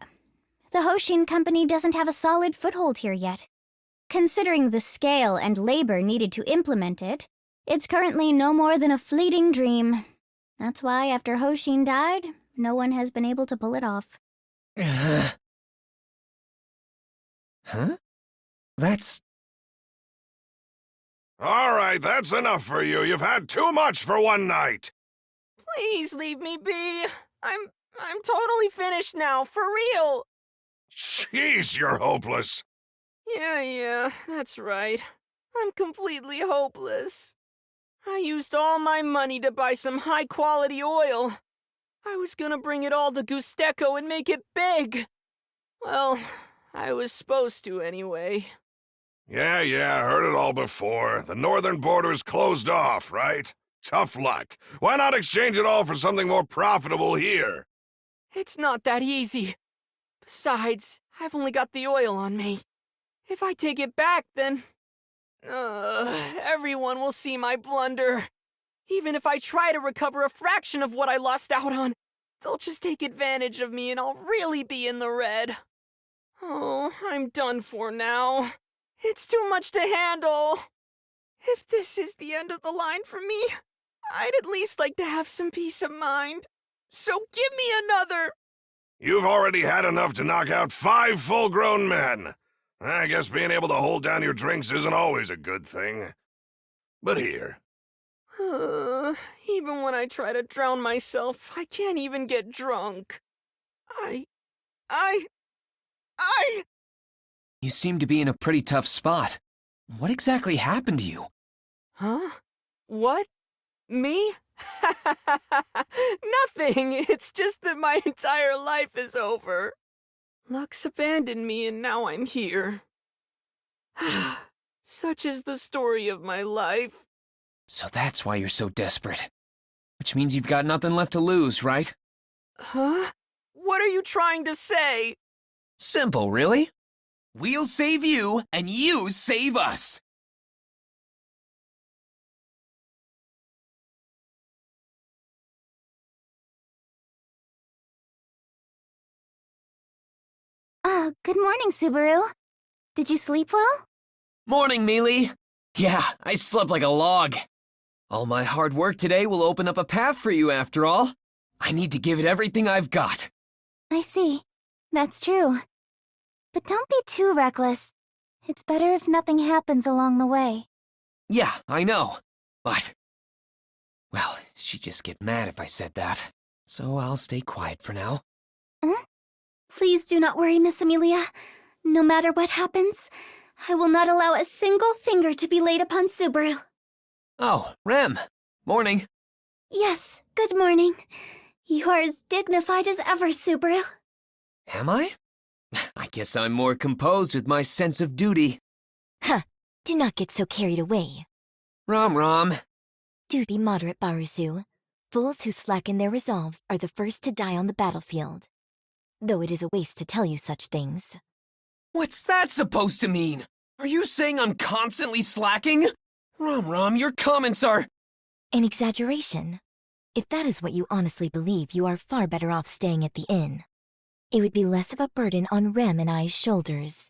Speaker 6: The Hoshin Company doesn't have a solid foothold here yet. Considering the scale and labor needed to implement it, It's currently no more than a fleeting dream. That's why after Hoshin died, no one has been able to pull it off.
Speaker 1: Huh? That's...
Speaker 8: All right, that's enough for you. You've had too much for one night.
Speaker 9: Please leave me be. I'm totally finished now, for real.
Speaker 8: Jeez, you're hopeless.
Speaker 9: Yeah, that's right. I'm completely hopeless. I used all my money to buy some high-quality oil. I was gonna bring it all to Gusteco and make it big. Well, I was supposed to anyway.
Speaker 8: Yeah, I heard it all before. The northern border's closed off, right? Tough luck. Why not exchange it all for something more profitable here?
Speaker 9: It's not that easy. Besides, I've only got the oil on me. If I take it back, then... everyone will see my blunder. Even if I try to recover a fraction of what I lost out on, they'll just take advantage of me and I'll really be in the red. Oh, I'm done for now. It's too much to handle. If this is the end of the line for me, I'd at least like to have some peace of mind. So give me another.
Speaker 8: You've already had enough to knock out 5 full-grown men. I guess being able to hold down your drinks isn't always a good thing. But here.
Speaker 9: Even when I try to drown myself, I can't even get drunk.
Speaker 1: You seem to be in a pretty tough spot. What exactly happened to you?
Speaker 9: Huh? What? Me? Nothing. It's just that my entire life is over. Luck's abandoned me and now I'm here. Such is the story of my life.
Speaker 1: So that's why you're so desperate. Which means you've got nothing left to lose, right?
Speaker 9: Huh? What are you trying to say?
Speaker 1: Simple, really. We'll save you, and you save us.
Speaker 2: Good morning, Subaru. Did you sleep well?
Speaker 1: Morning, Mealy. Yeah, I slept like a log. All my hard work today will open up a path for you after all. I need to give it everything I've got.
Speaker 2: I see. That's true. But don't be too reckless. It's better if nothing happens along the way.
Speaker 1: Yeah, I know. But... well, she'd just get mad if I said that. So I'll stay quiet for now.
Speaker 5: Please do not worry, Miss Amelia. No matter what happens, I will not allow a single finger to be laid upon Subaru.
Speaker 1: Oh, Rem. Morning.
Speaker 5: Yes, good morning. You are as dignified as ever, Subaru.
Speaker 1: Am I? I guess I'm more composed with my sense of duty.
Speaker 10: Huh. Do not get so carried away.
Speaker 1: Rom.
Speaker 10: Do be moderate, Barusu. Fools who slacken their resolves are the first to die on the battlefield. Though it is a waste to tell you such things.
Speaker 1: What's that supposed to mean? Are you saying I'm constantly slacking? Rom, your comments are...
Speaker 10: An exaggeration. If that is what you honestly believe, you are far better off staying at the inn. It would be less of a burden on Rem and I's shoulders.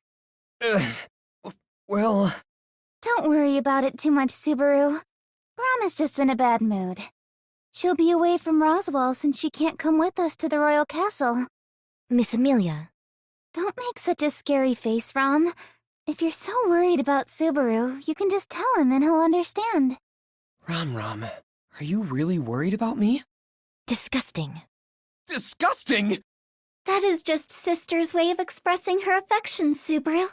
Speaker 1: Well...
Speaker 2: Don't worry about it too much, Subaru. Ram is just in a bad mood. She'll be away from Roswell since she can't come with us to the royal castle.
Speaker 10: Miss Amelia.
Speaker 2: Don't make such a scary face, Ram. If you're so worried about Subaru, you can just tell him and he'll understand.
Speaker 1: Rom, are you really worried about me?
Speaker 10: Disgusting.
Speaker 1: Disgusting?
Speaker 5: That is just Sister's way of expressing her affection, Subaru.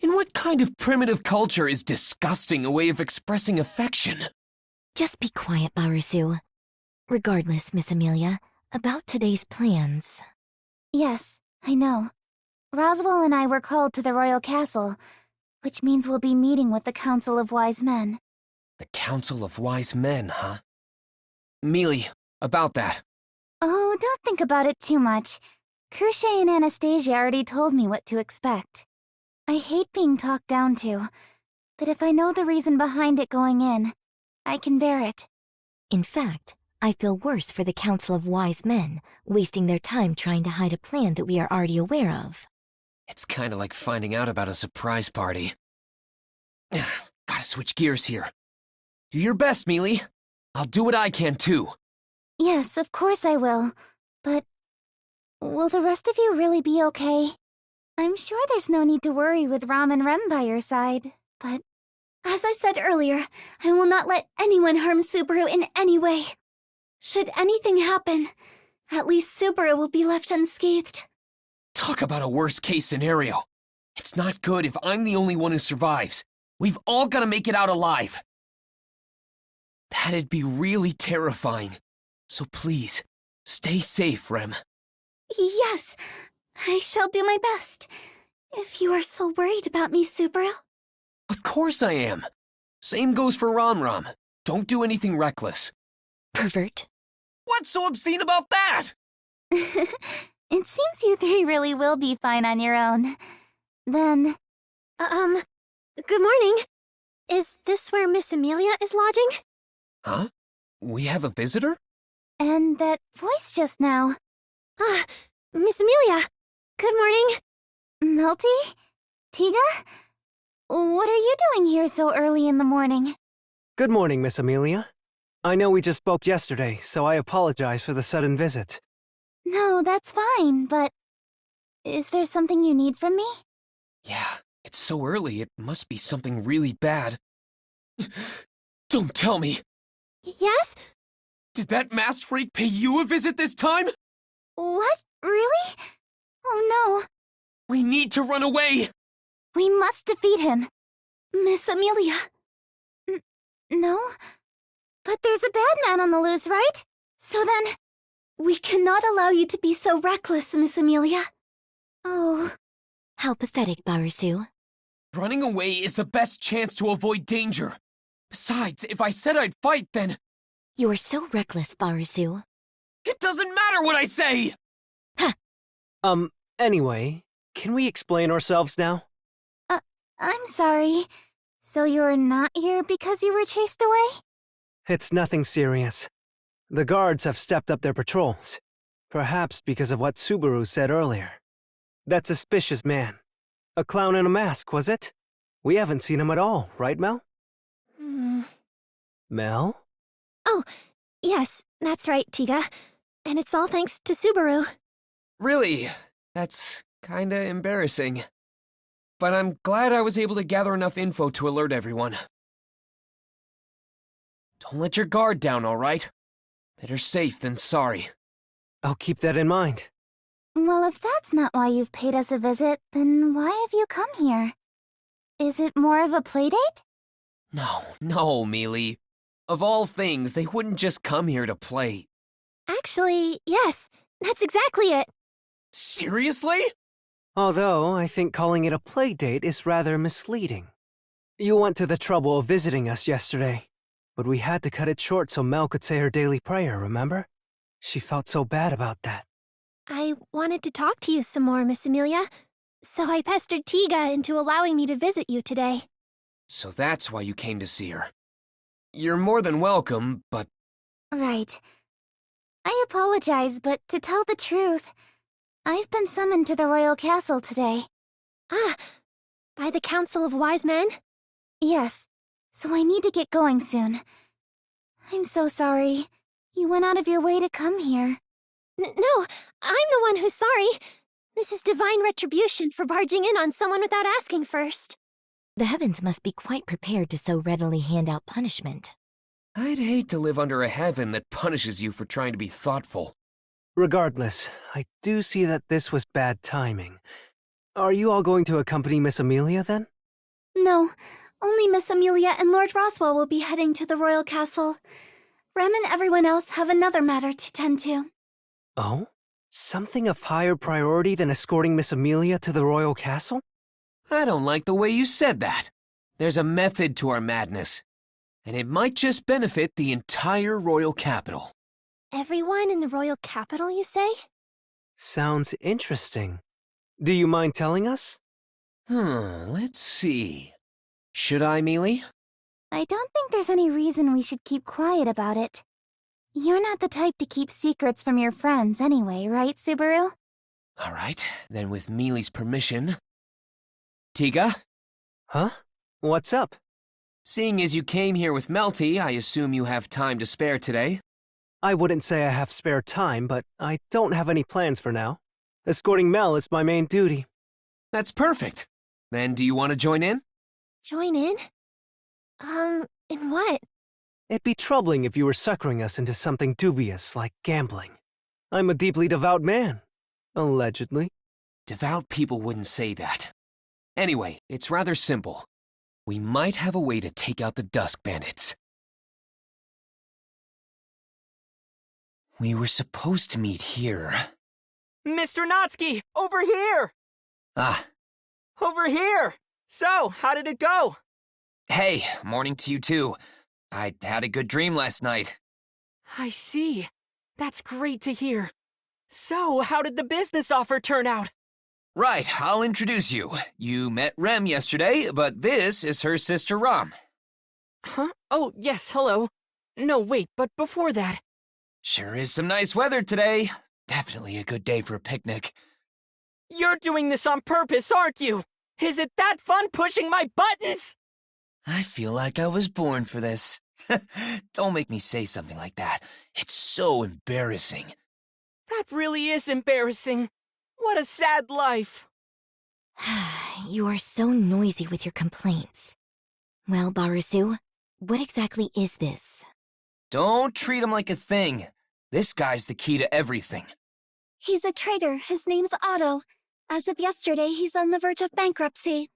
Speaker 1: In what kind of primitive culture is disgusting a way of expressing affection?
Speaker 10: Just be quiet, Barusu. Regardless, Miss Amelia, about today's plans.
Speaker 2: Yes, I know. Roswell and I were called to the royal castle, which means we'll be meeting with the Council of Wise Men.
Speaker 1: The Council of Wise Men, huh? Mealy, about that.
Speaker 2: Oh, don't think about it too much. Crochet and Anastasia already told me what to expect. I hate being talked down to, but if I know the reason behind it going in, I can bear it.
Speaker 10: In fact, I feel worse for the Council of Wise Men, wasting their time trying to hide a plan that we are already aware of.
Speaker 1: It's kinda like finding out about a surprise party. Gotta switch gears here. Do your best, Mealy. I'll do what I can, too.
Speaker 2: Yes, of course I will. But will the rest of you really be okay? I'm sure there's no need to worry with Ram and Rem by your side, but...
Speaker 5: As I said earlier, I will not let anyone harm Subaru in any way. Should anything happen, at least Subaru will be left unscathed.
Speaker 1: Talk about a worst-case scenario. It's not good if I'm the only one who survives. We've all got to make it out alive. That'd be really terrifying. So please, stay safe, Rem.
Speaker 5: Yes, I shall do my best. If you are so worried about me, Subaru.
Speaker 1: Of course I am. Same goes for Ram. Don't do anything reckless.
Speaker 10: Pervert.
Speaker 1: What's so obscene about that?
Speaker 2: It seems you three really will be fine on your own. Then...
Speaker 6: Good morning. Is this where Miss Amelia is lodging?
Speaker 1: Huh? We have a visitor?
Speaker 2: And that voice just now.
Speaker 6: Ah, Miss Amelia. Good morning.
Speaker 2: Melty? Tiga? What are you doing here so early in the morning?
Speaker 3: Good morning, Miss Amelia. I know we just spoke yesterday, so I apologize for the sudden visit.
Speaker 2: No, that's fine, but... Is there something you need from me?
Speaker 1: Yeah, it's so early, it must be something really bad. Don't tell me!
Speaker 6: Yes?
Speaker 1: Did that masked freak pay you a visit this time?
Speaker 2: What? Really? Oh no.
Speaker 1: We need to run away!
Speaker 2: We must defeat him.
Speaker 5: Miss Amelia.
Speaker 2: No? But there's a bad man on the loose, right? So then...
Speaker 5: We cannot allow you to be so reckless, Miss Amelia.
Speaker 2: Oh...
Speaker 10: How pathetic, Barasu.
Speaker 1: Running away is the best chance to avoid danger. Besides, if I said I'd fight, then...
Speaker 10: You are so reckless, Barasu.
Speaker 1: It doesn't matter what I say!
Speaker 3: Anyway, can we explain ourselves now?
Speaker 2: I'm sorry. So you're not here because you were chased away?
Speaker 3: It's nothing serious. The guards have stepped up their patrols. Perhaps because of what Subaru said earlier. That suspicious man. A clown in a mask, was it? We haven't seen him at all, right, Mel? Mel?
Speaker 6: Oh, yes, that's right, Tiga. And it's all thanks to Subaru.
Speaker 1: Really? That's kinda embarrassing. But I'm glad I was able to gather enough info to alert everyone. Don't let your guard down, all right? Better safe than sorry.
Speaker 3: I'll keep that in mind.
Speaker 2: Well, if that's not why you've paid us a visit, then why have you come here? Is it more of a playdate?
Speaker 1: No, Mealy. Of all things, they wouldn't just come here to play.
Speaker 6: Actually, yes, that's exactly it.
Speaker 1: Seriously?
Speaker 3: Although, I think calling it a play date is rather misleading. You went to the trouble of visiting us yesterday, but we had to cut it short so Mel could say her daily prayer, remember? She felt so bad about that.
Speaker 6: I wanted to talk to you some more, Miss Amelia. So I pestered Tiga into allowing me to visit you today.
Speaker 1: So that's why you came to see her. You're more than welcome, but...
Speaker 2: Right. I apologize, but to tell the truth, I've been summoned to the royal castle today.
Speaker 6: Ah, by the Council of Wise Men?
Speaker 2: Yes, so I need to get going soon. I'm so sorry. You went out of your way to come here.
Speaker 6: No, I'm the one who's sorry. This is divine retribution for barging in on someone without asking first.
Speaker 10: The heavens must be quite prepared to so readily hand out punishment.
Speaker 1: I'd hate to live under a heaven that punishes you for trying to be thoughtful.
Speaker 3: Regardless, I do see that this was bad timing. Are you all going to accompany Miss Amelia, then?
Speaker 5: No, only Miss Amelia and Lord Roswell will be heading to the royal castle. Rem and everyone else have another matter to tend to.
Speaker 3: Oh? Something of higher priority than escorting Miss Amelia to the royal castle?
Speaker 1: I don't like the way you said that. There's a method to our madness, and it might just benefit the entire royal capital.
Speaker 6: Everyone in the royal capital, you say?
Speaker 3: Sounds interesting. Do you mind telling us?
Speaker 1: Let's see. Should I, Mealy?
Speaker 2: I don't think there's any reason we should keep quiet about it. You're not the type to keep secrets from your friends anyway, right, Subaru?
Speaker 1: All right, then with Mealy's permission. Tiga?
Speaker 3: Huh? What's up?
Speaker 1: Seeing as you came here with Melty, I assume you have time to spare today.
Speaker 3: I wouldn't say I have spare time, but I don't have any plans for now. Escorting Mel is my main duty.
Speaker 1: That's perfect. Then do you want to join in?
Speaker 2: Join in? In what?
Speaker 3: It'd be troubling if you were suckering us into something dubious like gambling. I'm a deeply devout man. Allegedly.
Speaker 1: Devout people wouldn't say that. Anyway, it's rather simple. We might have a way to take out the Dusk Bandits. We were supposed to meet here.
Speaker 9: Mr. Natsuki, over here!
Speaker 1: Ah.
Speaker 9: Over here! So, how did it go?
Speaker 1: Hey, morning to you too. I had a good dream last night.
Speaker 9: I see. That's great to hear. So, how did the business offer turn out?
Speaker 1: Right, I'll introduce you. You met Rem yesterday, but this is her sister Ram.
Speaker 9: Huh? Oh, yes, hello. No, wait, but before that...
Speaker 1: Sure is some nice weather today. Definitely a good day for a picnic.
Speaker 9: You're doing this on purpose, aren't you? Is it that fun pushing my buttons?
Speaker 1: I feel like I was born for this. Don't make me say something like that. It's so embarrassing.
Speaker 9: That really is embarrassing. What a sad life.
Speaker 10: You are so noisy with your complaints. Well, Barusu, what exactly is this?
Speaker 1: Don't treat him like a thing. This guy's the key to everything.
Speaker 2: He's a traitor. His name's Otto. As of yesterday, he's on the verge of bankruptcy.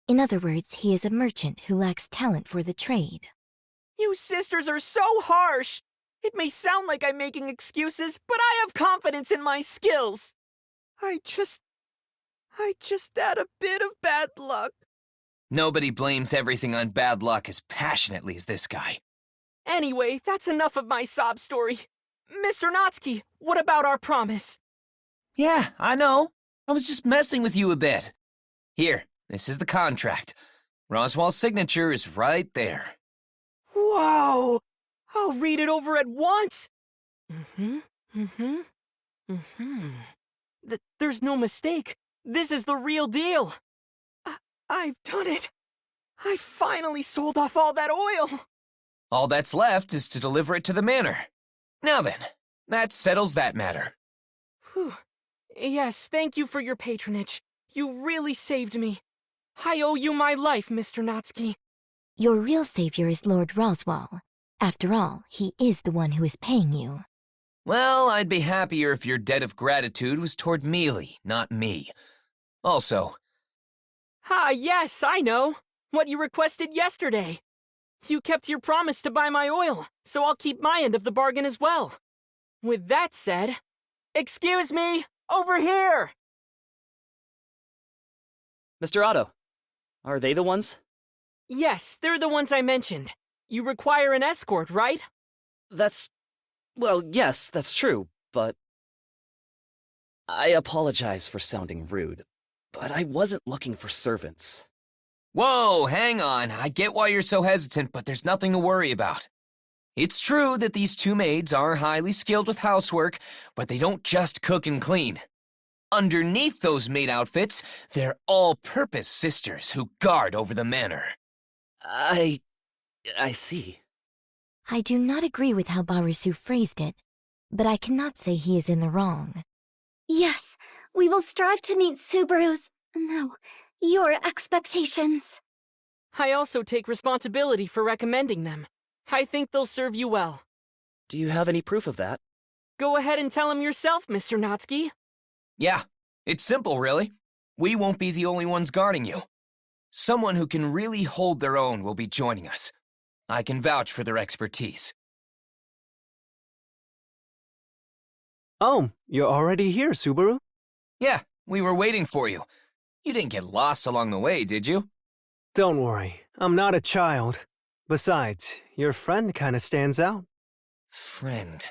Speaker 10: In other words, he is a merchant who lacks talent for the trade.
Speaker 9: You sisters are so harsh. It may sound like I'm making excuses, but I have confidence in my skills. I just had a bit of bad luck.
Speaker 1: Nobody blames everything on bad luck as passionately as this guy.
Speaker 9: Anyway, that's enough of my sob story. Mr. Natsuki, what about our promise?
Speaker 1: Yeah, I know. I was just messing with you a bit. Here, this is the contract. Roswell's signature is right there.
Speaker 9: Whoa! I'll read it over at once. There's no mistake. This is the real deal. I've done it. I finally sold off all that oil.
Speaker 1: All that's left is to deliver it to the manor. Now then, that settles that matter.
Speaker 9: Whew. Yes, thank you for your patronage. You really saved me. I owe you my life, Mr. Natsuki.
Speaker 10: Your real savior is Lord Roswell. After all, he is the one who is paying you.
Speaker 1: Well, I'd be happier if your debt of gratitude was toward Mealy, not me. Also...
Speaker 9: Ah, yes, I know. What you requested yesterday. You kept your promise to buy my oil, so I'll keep my end of the bargain as well. With that said... Excuse me! Over here!
Speaker 11: Mr. Otto, are they the ones?
Speaker 9: Yes, they're the ones I mentioned. You require an escort, right?
Speaker 11: Well, yes, that's true, but... I apologize for sounding rude, but I wasn't looking for servants.
Speaker 1: Whoa, hang on. I get why you're so hesitant, but there's nothing to worry about. It's true that these two maids are highly skilled with housework, but they don't just cook and clean. Underneath those maid outfits, they're all-purpose sisters who guard over the manor.
Speaker 11: I see.
Speaker 10: I do not agree with how Barusu phrased it, but I cannot say he is in the wrong.
Speaker 2: Yes, we will strive to meet Subaru's... no, your expectations.
Speaker 9: I also take responsibility for recommending them. I think they'll serve you well.
Speaker 11: Do you have any proof of that?
Speaker 9: Go ahead and tell him yourself, Mr. Natsuki.
Speaker 1: Yeah, it's simple, really. We won't be the only ones guarding you. Someone who can really hold their own will be joining us. I can vouch for their expertise.
Speaker 3: Oh, you're already here, Subaru?
Speaker 1: Yeah, we were waiting for you. You didn't get lost along the way, did you?
Speaker 3: Don't worry, I'm not a child. Besides, your friend kinda stands out.
Speaker 1: Friend.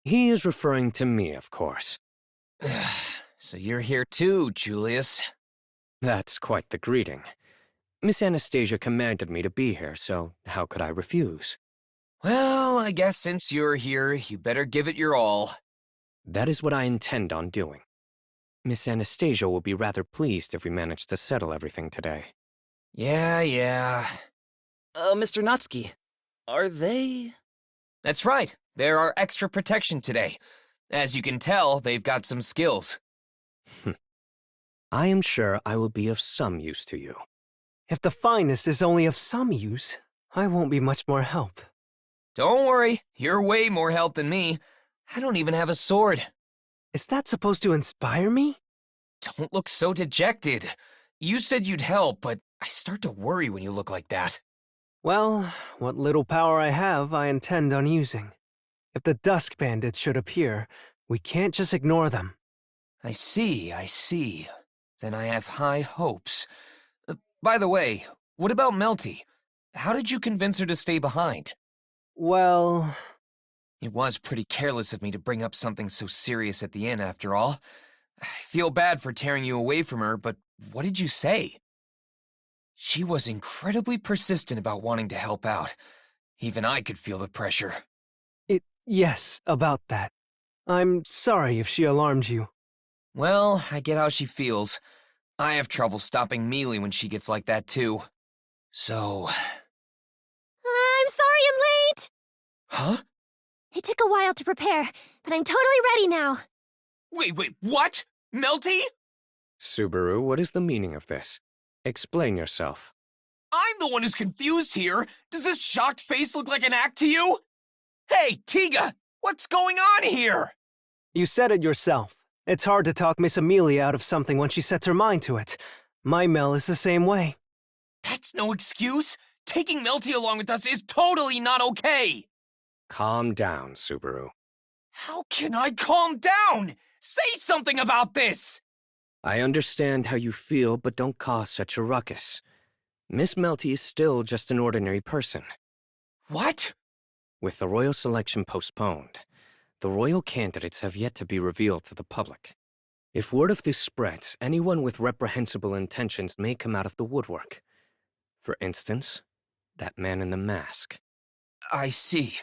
Speaker 7: He is referring to me, of course.
Speaker 1: So you're here too, Julius.
Speaker 7: That's quite the greeting. Miss Anastasia commanded me to be here, so how could I refuse?
Speaker 1: Well, I guess since you're here, you better give it your all.
Speaker 7: That is what I intend on doing. Miss Anastasia will be rather pleased if we manage to settle everything today.
Speaker 1: Yeah.
Speaker 11: Mr. Natsuki, are they...
Speaker 1: That's right. They're our extra protection today. As you can tell, they've got some skills.
Speaker 7: I am sure I will be of some use to you.
Speaker 3: If the finest is only of some use, I won't be much more help.
Speaker 1: Don't worry, you're way more help than me. I don't even have a sword.
Speaker 3: Is that supposed to inspire me?
Speaker 1: Don't look so dejected. You said you'd help, but I start to worry when you look like that.
Speaker 3: Well, what little power I have, I intend on using. If the Dusk Bandits should appear, we can't just ignore them.
Speaker 1: I see. Then I have high hopes. By the way, what about Melty? How did you convince her to stay behind?
Speaker 3: Well...
Speaker 1: It was pretty careless of me to bring up something so serious at the inn, after all. I feel bad for tearing you away from her, but what did you say? She was incredibly persistent about wanting to help out. Even I could feel the pressure.
Speaker 3: Yes, about that. I'm sorry if she alarmed you.
Speaker 1: Well, I get how she feels. I have trouble stopping Mealy when she gets like that, too. So...
Speaker 2: I'm sorry I'm late!
Speaker 1: Huh?
Speaker 2: It took a while to prepare, but I'm totally ready now.
Speaker 1: Wait, what? Melty?
Speaker 7: Subaru, what is the meaning of this? Explain yourself.
Speaker 1: I'm the one who's confused here. Does this shocked face look like an act to you? Hey, Tiga! What's going on here?
Speaker 3: You said it yourself. It's hard to talk Miss Amelia out of something when she sets her mind to it. My Mel is the same way.
Speaker 1: That's no excuse. Taking Melty along with us is totally not okay.
Speaker 7: Calm down, Subaru.
Speaker 1: How can I calm down? Say something about this!
Speaker 7: I understand how you feel, but don't cause such a ruckus. Miss Melty is still just an ordinary person.
Speaker 1: What?
Speaker 7: With the royal selection postponed, the royal candidates have yet to be revealed to the public. If word of this spreads, anyone with reprehensible intentions may come out of the woodwork. For instance, that man in the mask.
Speaker 1: I see.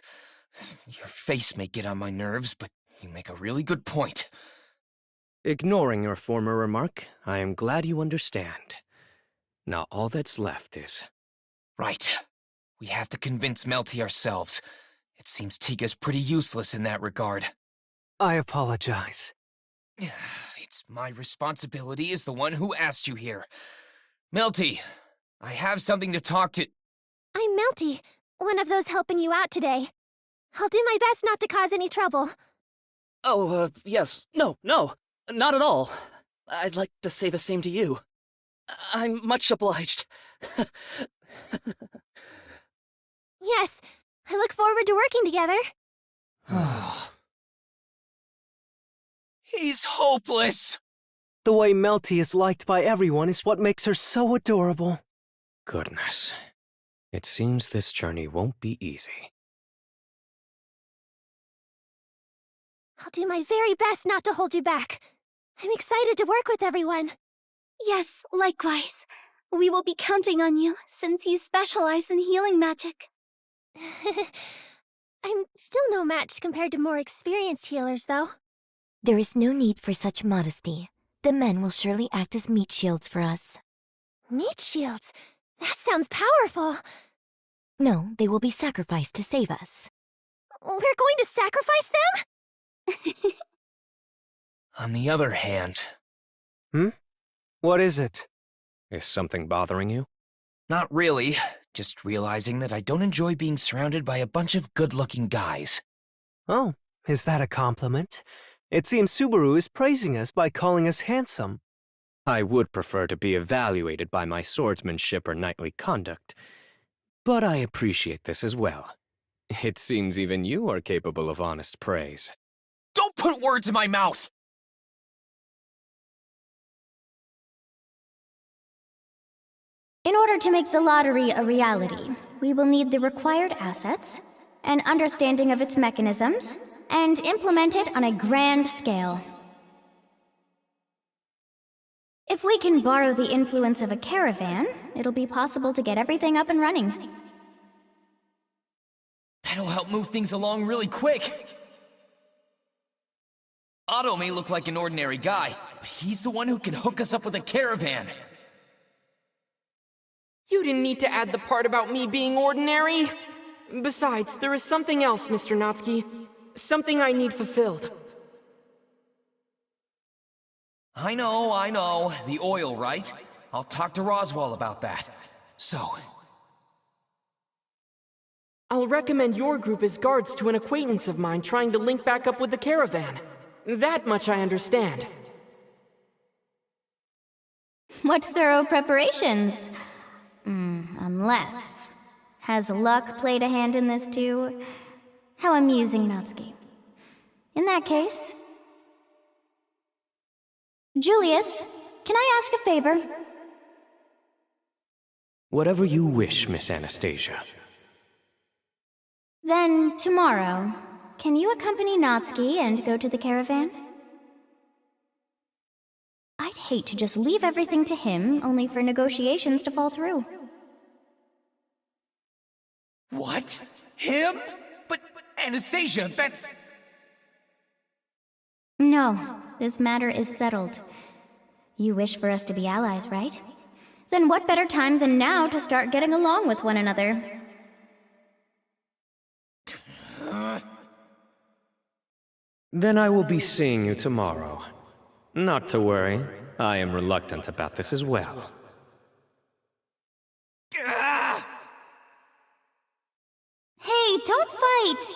Speaker 1: Your face may get on my nerves, but you make a really good point.
Speaker 7: Ignoring your former remark, I am glad you understand. Now all that's left is...
Speaker 1: Right. We have to convince Melty ourselves. It seems Tiga's pretty useless in that regard.
Speaker 3: I apologize.
Speaker 1: It's my responsibility as the one who asked you here. Melty, I have something to talk to...
Speaker 2: I'm Melty, one of those helping you out today. I'll do my best not to cause any trouble.
Speaker 11: Oh, yes. No, not at all. I'd like to say the same to you. I'm much obliged.
Speaker 2: Yes, I look forward to working together.
Speaker 1: He's hopeless!
Speaker 3: The way Melty is liked by everyone is what makes her so adorable.
Speaker 7: Goodness. It seems this journey won't be easy.
Speaker 2: I'll do my very best not to hold you back. I'm excited to work with everyone.
Speaker 12: Yes, likewise. We will be counting on you, since you specialize in healing magic.
Speaker 2: I'm still no match compared to more experienced healers, though.
Speaker 10: There is no need for such modesty. The men will surely act as meat shields for us.
Speaker 2: Meat shields? That sounds powerful.
Speaker 10: No, they will be sacrificed to save us.
Speaker 2: We're going to sacrifice them?
Speaker 1: On the other hand...
Speaker 3: What is it?
Speaker 7: Is something bothering you?
Speaker 1: Not really. Just realizing that I don't enjoy being surrounded by a bunch of good-looking guys.
Speaker 3: Oh, is that a compliment? It seems Subaru is praising us by calling us handsome.
Speaker 7: I would prefer to be evaluated by my swordsmanship or knightly conduct, but I appreciate this as well. It seems even you are capable of honest praise.
Speaker 1: Don't put words in my mouth!
Speaker 6: In order to make the lottery a reality, we will need the required assets, an understanding of its mechanisms, and implement it on a grand scale. If we can borrow the influence of a caravan, it'll be possible to get everything up and running.
Speaker 1: That'll help move things along really quick. Otto may look like an ordinary guy, but he's the one who can hook us up with a caravan.
Speaker 9: You didn't need to add the part about me being ordinary. Besides, there is something else, Mr. Natsuki. Something I need fulfilled.
Speaker 1: I know. The oil, right? I'll talk to Roswell about that. So,
Speaker 9: I'll recommend your group as guards to an acquaintance of mine trying to link back up with the caravan. That much I understand.
Speaker 6: What thorough preparations. Unless... Has luck played a hand in this too? How amusing, Natsuki. In that case... Julius, can I ask a favor?
Speaker 7: Whatever you wish, Miss Anastasia.
Speaker 6: Then, tomorrow, can you accompany Natsuki and go to the caravan? I'd hate to just leave everything to him, only for negotiations to fall through.
Speaker 1: what? Him? But Anastasia, that's...
Speaker 6: No, this matter is settled. You wish for us to be allies, right? Then what better time than now to start getting along with one another?
Speaker 7: Then I will be seeing you tomorrow. Not to worry, I am reluctant about this as well.
Speaker 6: Hey, don't fight!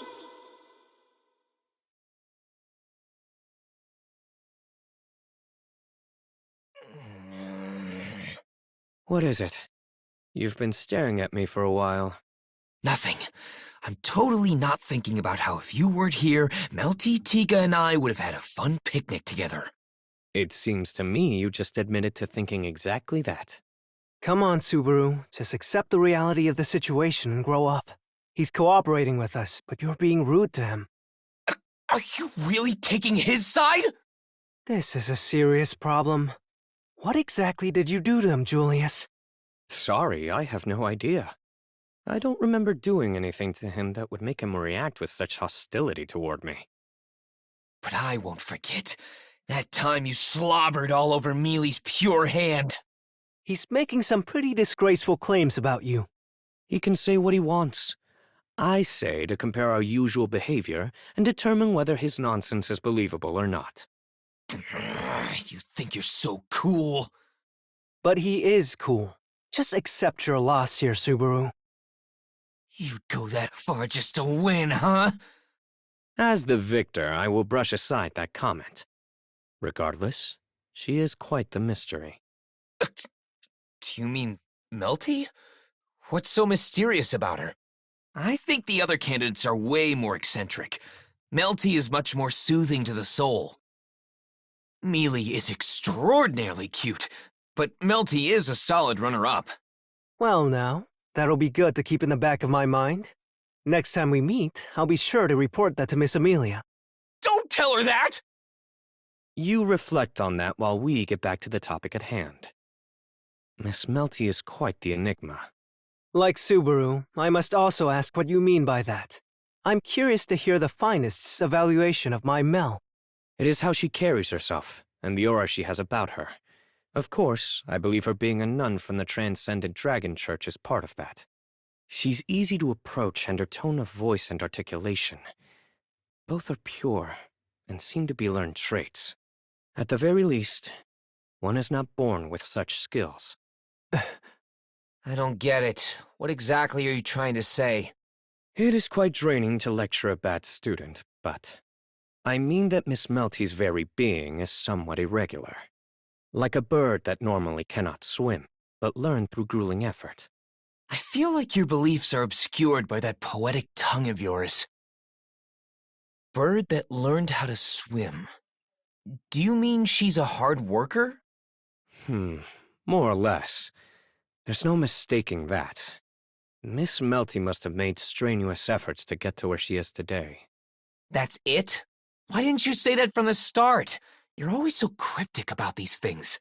Speaker 7: What is it? You've been staring at me for a while.
Speaker 1: Nothing. I'm totally not thinking about how if you weren't here, Melty, Tiga, and I would have had a fun picnic together.
Speaker 7: It seems to me you just admitted to thinking exactly that.
Speaker 3: Come on, Subaru. Just accept the reality of the situation and grow up. He's cooperating with us, but you're being rude to him.
Speaker 1: Are you really taking his side?
Speaker 3: This is a serious problem. What exactly did you do to him, Julius?
Speaker 7: Sorry, I have no idea. I don't remember doing anything to him that would make him react with such hostility toward me.
Speaker 1: But I won't forget. That time you slobbered all over Mealy's pure hand.
Speaker 3: He's making some pretty disgraceful claims about you.
Speaker 7: He can say what he wants. I say to compare our usual behavior and determine whether his nonsense is believable or not.
Speaker 1: You think you're so cool.
Speaker 3: But he is cool. Just accept your loss here, Subaru.
Speaker 1: You'd go that far just to win, huh?
Speaker 7: As the victor, I will brush aside that comment. Regardless, she is quite the mystery.
Speaker 1: Do you mean Melty? What's so mysterious about her? I think the other candidates are way more eccentric. Melty is much more soothing to the soul. Mealy is extraordinarily cute, but Melty is a solid runner-up.
Speaker 3: Well now, that'll be good to keep in the back of my mind. Next time we meet, I'll be sure to report that to Miss Amelia.
Speaker 1: Don't tell her that!
Speaker 7: You reflect on that while we get back to the topic at hand. Miss Melty is quite the enigma.
Speaker 3: Like Subaru, I must also ask what you mean by that. I'm curious to hear the finest's evaluation of my Mel.
Speaker 7: It is how she carries herself, and the aura she has about her. Of course, I believe her being a nun from the Transcendent Dragon Church is part of that. She's easy to approach, and her tone of voice and articulation. Both are pure, and seem to be learned traits. At the very least, one is not born with such skills.
Speaker 1: I don't get it. What exactly are you trying to say?
Speaker 7: It is quite draining to lecture a bad student, but I mean that Miss Melty's very being is somewhat irregular. Like a bird that normally cannot swim, but learned through grueling effort.
Speaker 1: I feel like your beliefs are obscured by that poetic tongue of yours. Bird that learned how to swim. Do you mean she's a hard worker?
Speaker 7: More or less. There's no mistaking that. Miss Melty must have made strenuous efforts to get to where she is today.
Speaker 1: That's it? Why didn't you say that from the start? You're always so cryptic about these things.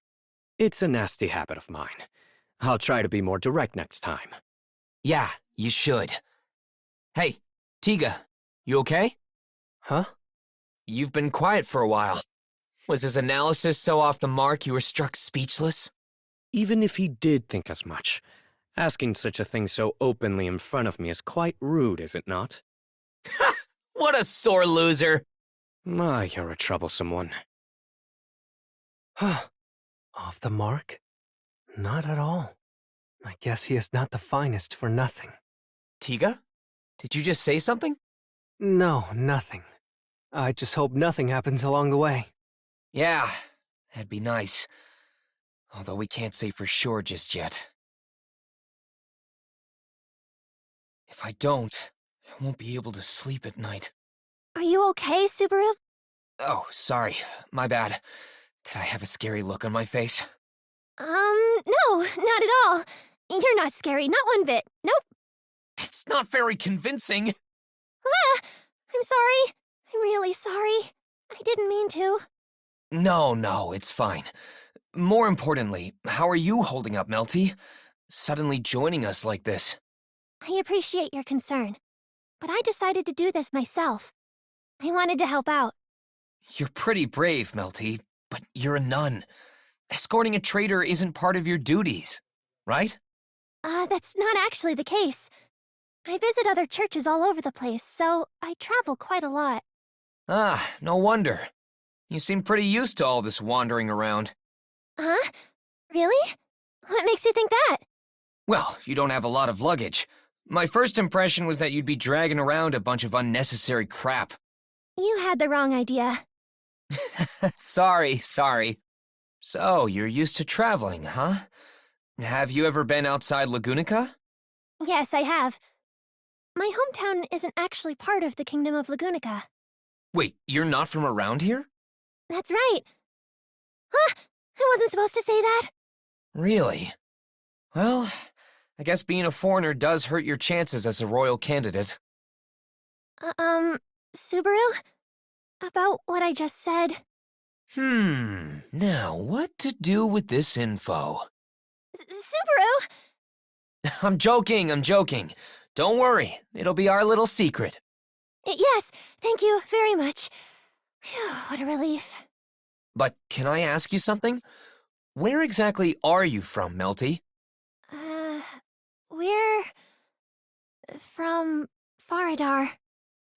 Speaker 7: It's a nasty habit of mine. I'll try to be more direct next time.
Speaker 1: Yeah, you should. Hey, Tiga, you okay?
Speaker 3: Huh?
Speaker 1: You've been quiet for a while. Was his analysis so off the mark you were struck speechless?
Speaker 7: Even if he did think as much, Asking such a thing so openly in front of me is quite rude, is it not?
Speaker 1: What a sore loser!
Speaker 7: My, you're a troublesome one.
Speaker 3: Off the mark? Not at all. I guess he is not the finest for nothing.
Speaker 1: Tiga? Did you just say something?
Speaker 3: No, nothing. I just hope nothing happens along the way.
Speaker 1: Yeah, that'd be nice. Although we can't say for sure just yet. If I don't, I won't be able to sleep at night.
Speaker 2: Are you okay, Subaru?
Speaker 1: Oh, sorry. My bad. Did I have a scary look on my face?
Speaker 2: No, not at all. You're not scary, not one bit. Nope.
Speaker 1: It's not very convincing.
Speaker 2: Ah, I'm sorry. I'm really sorry. I didn't mean to.
Speaker 1: No, it's fine. More importantly, how are you holding up, Melty? Suddenly joining us like this.
Speaker 2: I appreciate your concern, but I decided to do this myself. I wanted to help out.
Speaker 1: You're pretty brave, Melty, but you're a nun. Escorting a traitor isn't part of your duties, right?
Speaker 2: That's not actually the case. I visit other churches all over the place, so I travel quite a lot.
Speaker 1: Ah, no wonder. You seem pretty used to all this wandering around.
Speaker 2: Huh? Really? What makes you think that?
Speaker 1: Well, you don't have a lot of luggage. My first impression was that you'd be dragging around a bunch of unnecessary crap.
Speaker 2: You had the wrong idea.
Speaker 1: Sorry. So, you're used to traveling, huh? Have you ever been outside Lagunica?
Speaker 2: Yes, I have. My hometown isn't actually part of the Kingdom of Lagunica.
Speaker 1: Wait, you're not from around here?
Speaker 2: That's right. Huh? I wasn't supposed to say that.
Speaker 1: Really? Well, I guess being a foreigner does hurt your chances as a royal candidate.
Speaker 2: Subaru? About what I just said.
Speaker 1: Now what to do with this info?
Speaker 2: Subaru!
Speaker 1: I'm joking. Don't worry, it'll be our little secret.
Speaker 2: Yes, thank you very much. Phew, what a relief.
Speaker 1: But can I ask you something? Where exactly are you from, Melty?
Speaker 2: We're from Faradar.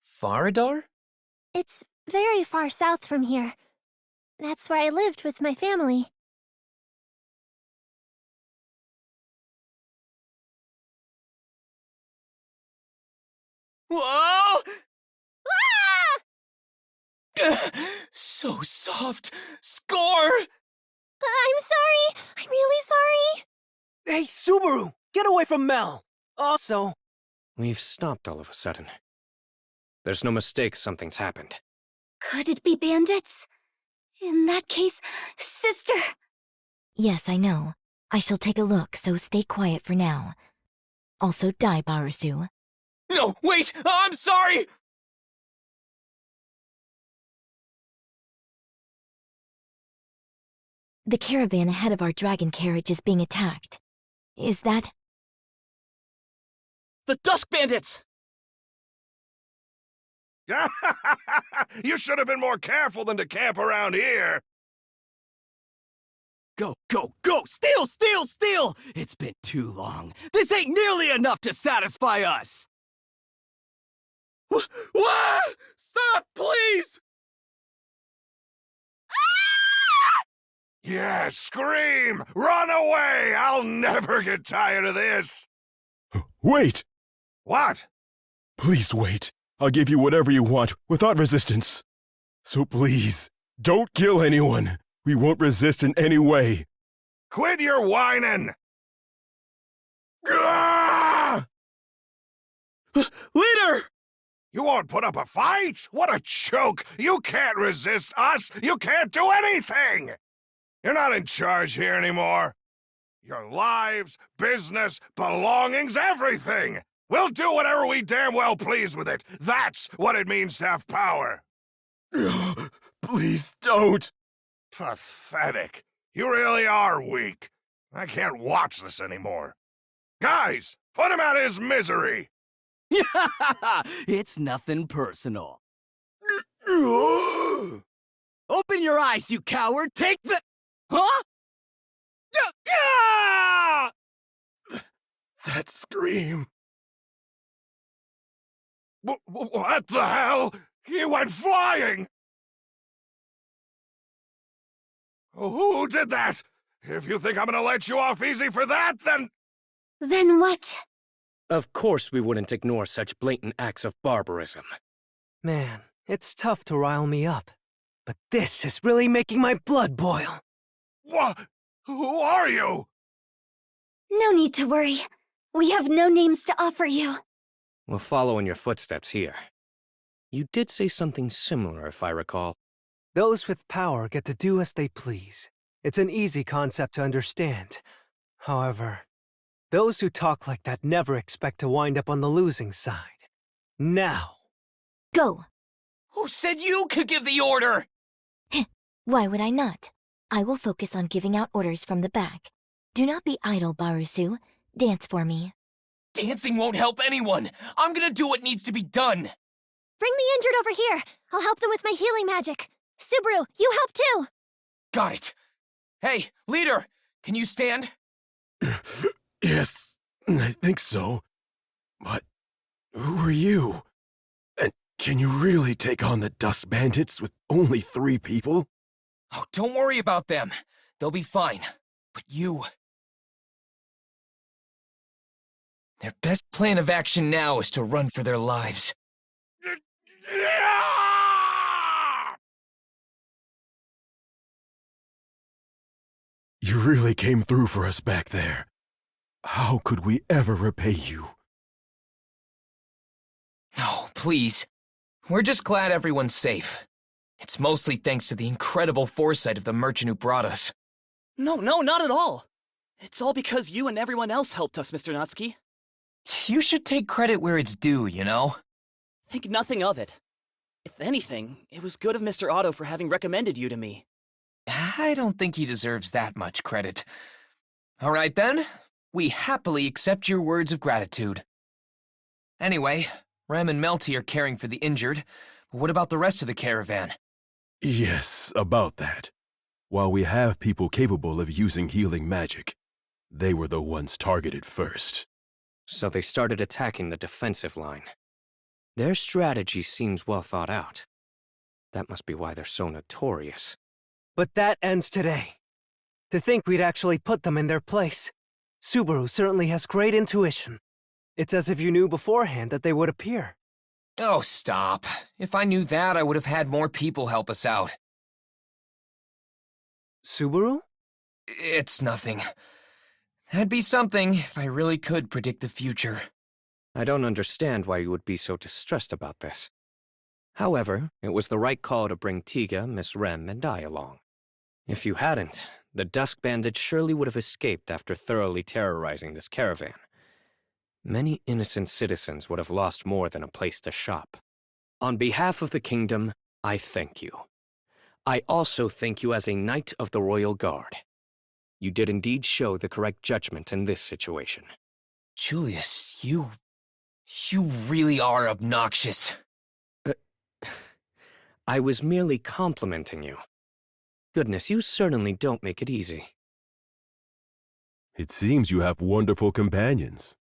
Speaker 1: Faradar?
Speaker 2: It's very far south from here. That's where I lived with my family.
Speaker 1: Whoa!
Speaker 2: Ah!
Speaker 1: So soft. Score!
Speaker 2: I'm sorry. I'm really sorry.
Speaker 3: Hey, Subaru! Get away from Mel! Also...
Speaker 7: We've stopped all of a sudden. There's no mistake something's happened.
Speaker 12: Could it be bandits? In that case, sister!
Speaker 10: Yes, I know. I shall take a look, so stay quiet for now. Also die, Barasu.
Speaker 1: No, wait! I'm sorry!
Speaker 10: The caravan ahead of our dragon carriage is being attacked. Is that...
Speaker 11: The Dusk Bandits!
Speaker 8: You should have been more careful than to camp around here.
Speaker 13: Go! Steal! It's been too long. This ain't nearly enough to satisfy us! What? Stop, please!
Speaker 8: Yeah, scream! Run away! I'll never get tired of this!
Speaker 14: Wait!
Speaker 8: What?
Speaker 14: Please wait. I'll give you whatever you want, without resistance. So please, don't kill anyone. We won't resist in any way.
Speaker 8: Quit your whining! Ah!
Speaker 13: Leader!
Speaker 8: You won't put up a fight? What a joke! You can't resist us! You can't do anything! You're not in charge here anymore. Your lives, business, belongings, everything! We'll do whatever we damn well please with it. That's what it means to have power.
Speaker 14: Please don't.
Speaker 8: Pathetic. You really are weak. I can't watch this anymore. Guys, put him out of his misery.
Speaker 13: It's nothing personal. Open your eyes, you coward! Take the... Huh?
Speaker 14: That scream.
Speaker 8: What the hell? He went flying! Who did that? If you think I'm gonna let you off easy for that, then...
Speaker 12: Then what?
Speaker 7: Of course we wouldn't ignore such blatant acts of barbarism.
Speaker 3: Man, it's tough to rile me up. But this is really making my blood boil.
Speaker 8: What? Who are you?
Speaker 12: No need to worry. We have no names to offer you.
Speaker 7: We'll follow in your footsteps here. You did say something similar, if I recall.
Speaker 3: Those with power get to do as they please. It's an easy concept to understand. However, those who talk like that never expect to wind up on the losing side. Now!
Speaker 10: Go!
Speaker 1: Who said you could give the order?
Speaker 10: Why would I not? I will focus on giving out orders from the back. Do not be idle, Barusu. Dance for me.
Speaker 1: Dancing won't help anyone. I'm gonna do what needs to be done.
Speaker 2: Bring the injured over here. I'll help them with my healing magic. Subaru, you help too.
Speaker 1: Got it. Hey, leader, can you stand?
Speaker 14: Yes, I think so. But who are you? And can you really take on the Dust Bandits with only 3 people?
Speaker 1: Oh, don't worry about them. They'll be fine. But you... Their best plan of action now is to run for their lives.
Speaker 14: You really came through for us back there. How could we ever repay you?
Speaker 1: No, please. We're just glad everyone's safe. It's mostly thanks to the incredible foresight of the merchant who brought us.
Speaker 11: No, not at all. It's all because you and everyone else helped us, Mr. Natsuki.
Speaker 1: You should take credit where it's due, you know?
Speaker 11: Think nothing of it. If anything, it was good of Mr. Otto for having recommended you to me.
Speaker 1: I don't think he deserves that much credit. All right then, we happily accept your words of gratitude. Anyway, Rem and Melty are caring for the injured, but what about the rest of the caravan?
Speaker 14: Yes, about that. While we have people capable of using healing magic, they were the ones targeted first.
Speaker 7: So they started attacking the defensive line. Their strategy seems well thought out. That must be why they're so notorious.
Speaker 3: But that ends today. To think we'd actually put them in their place. Subaru certainly has great intuition. It's as if you knew beforehand that they would appear.
Speaker 1: Oh, stop. If I knew that, I would have had more people help us out.
Speaker 3: Subaru?
Speaker 1: It's nothing. That'd be something if I really could predict the future.
Speaker 7: I don't understand why you would be so distressed about this. However, it was the right call to bring Tiga, Miss Rem, and I along. If you hadn't, the Dusk Bandits surely would have escaped after thoroughly terrorizing this caravan. Many innocent citizens would have lost more than a place to shop. On behalf of the kingdom, I thank you. I also thank you as a Knight of the Royal Guard. You did indeed show the correct judgment in this situation.
Speaker 1: Julius, you really are obnoxious.
Speaker 7: I was merely complimenting you. Goodness, you certainly don't make it easy.
Speaker 14: It seems you have wonderful companions.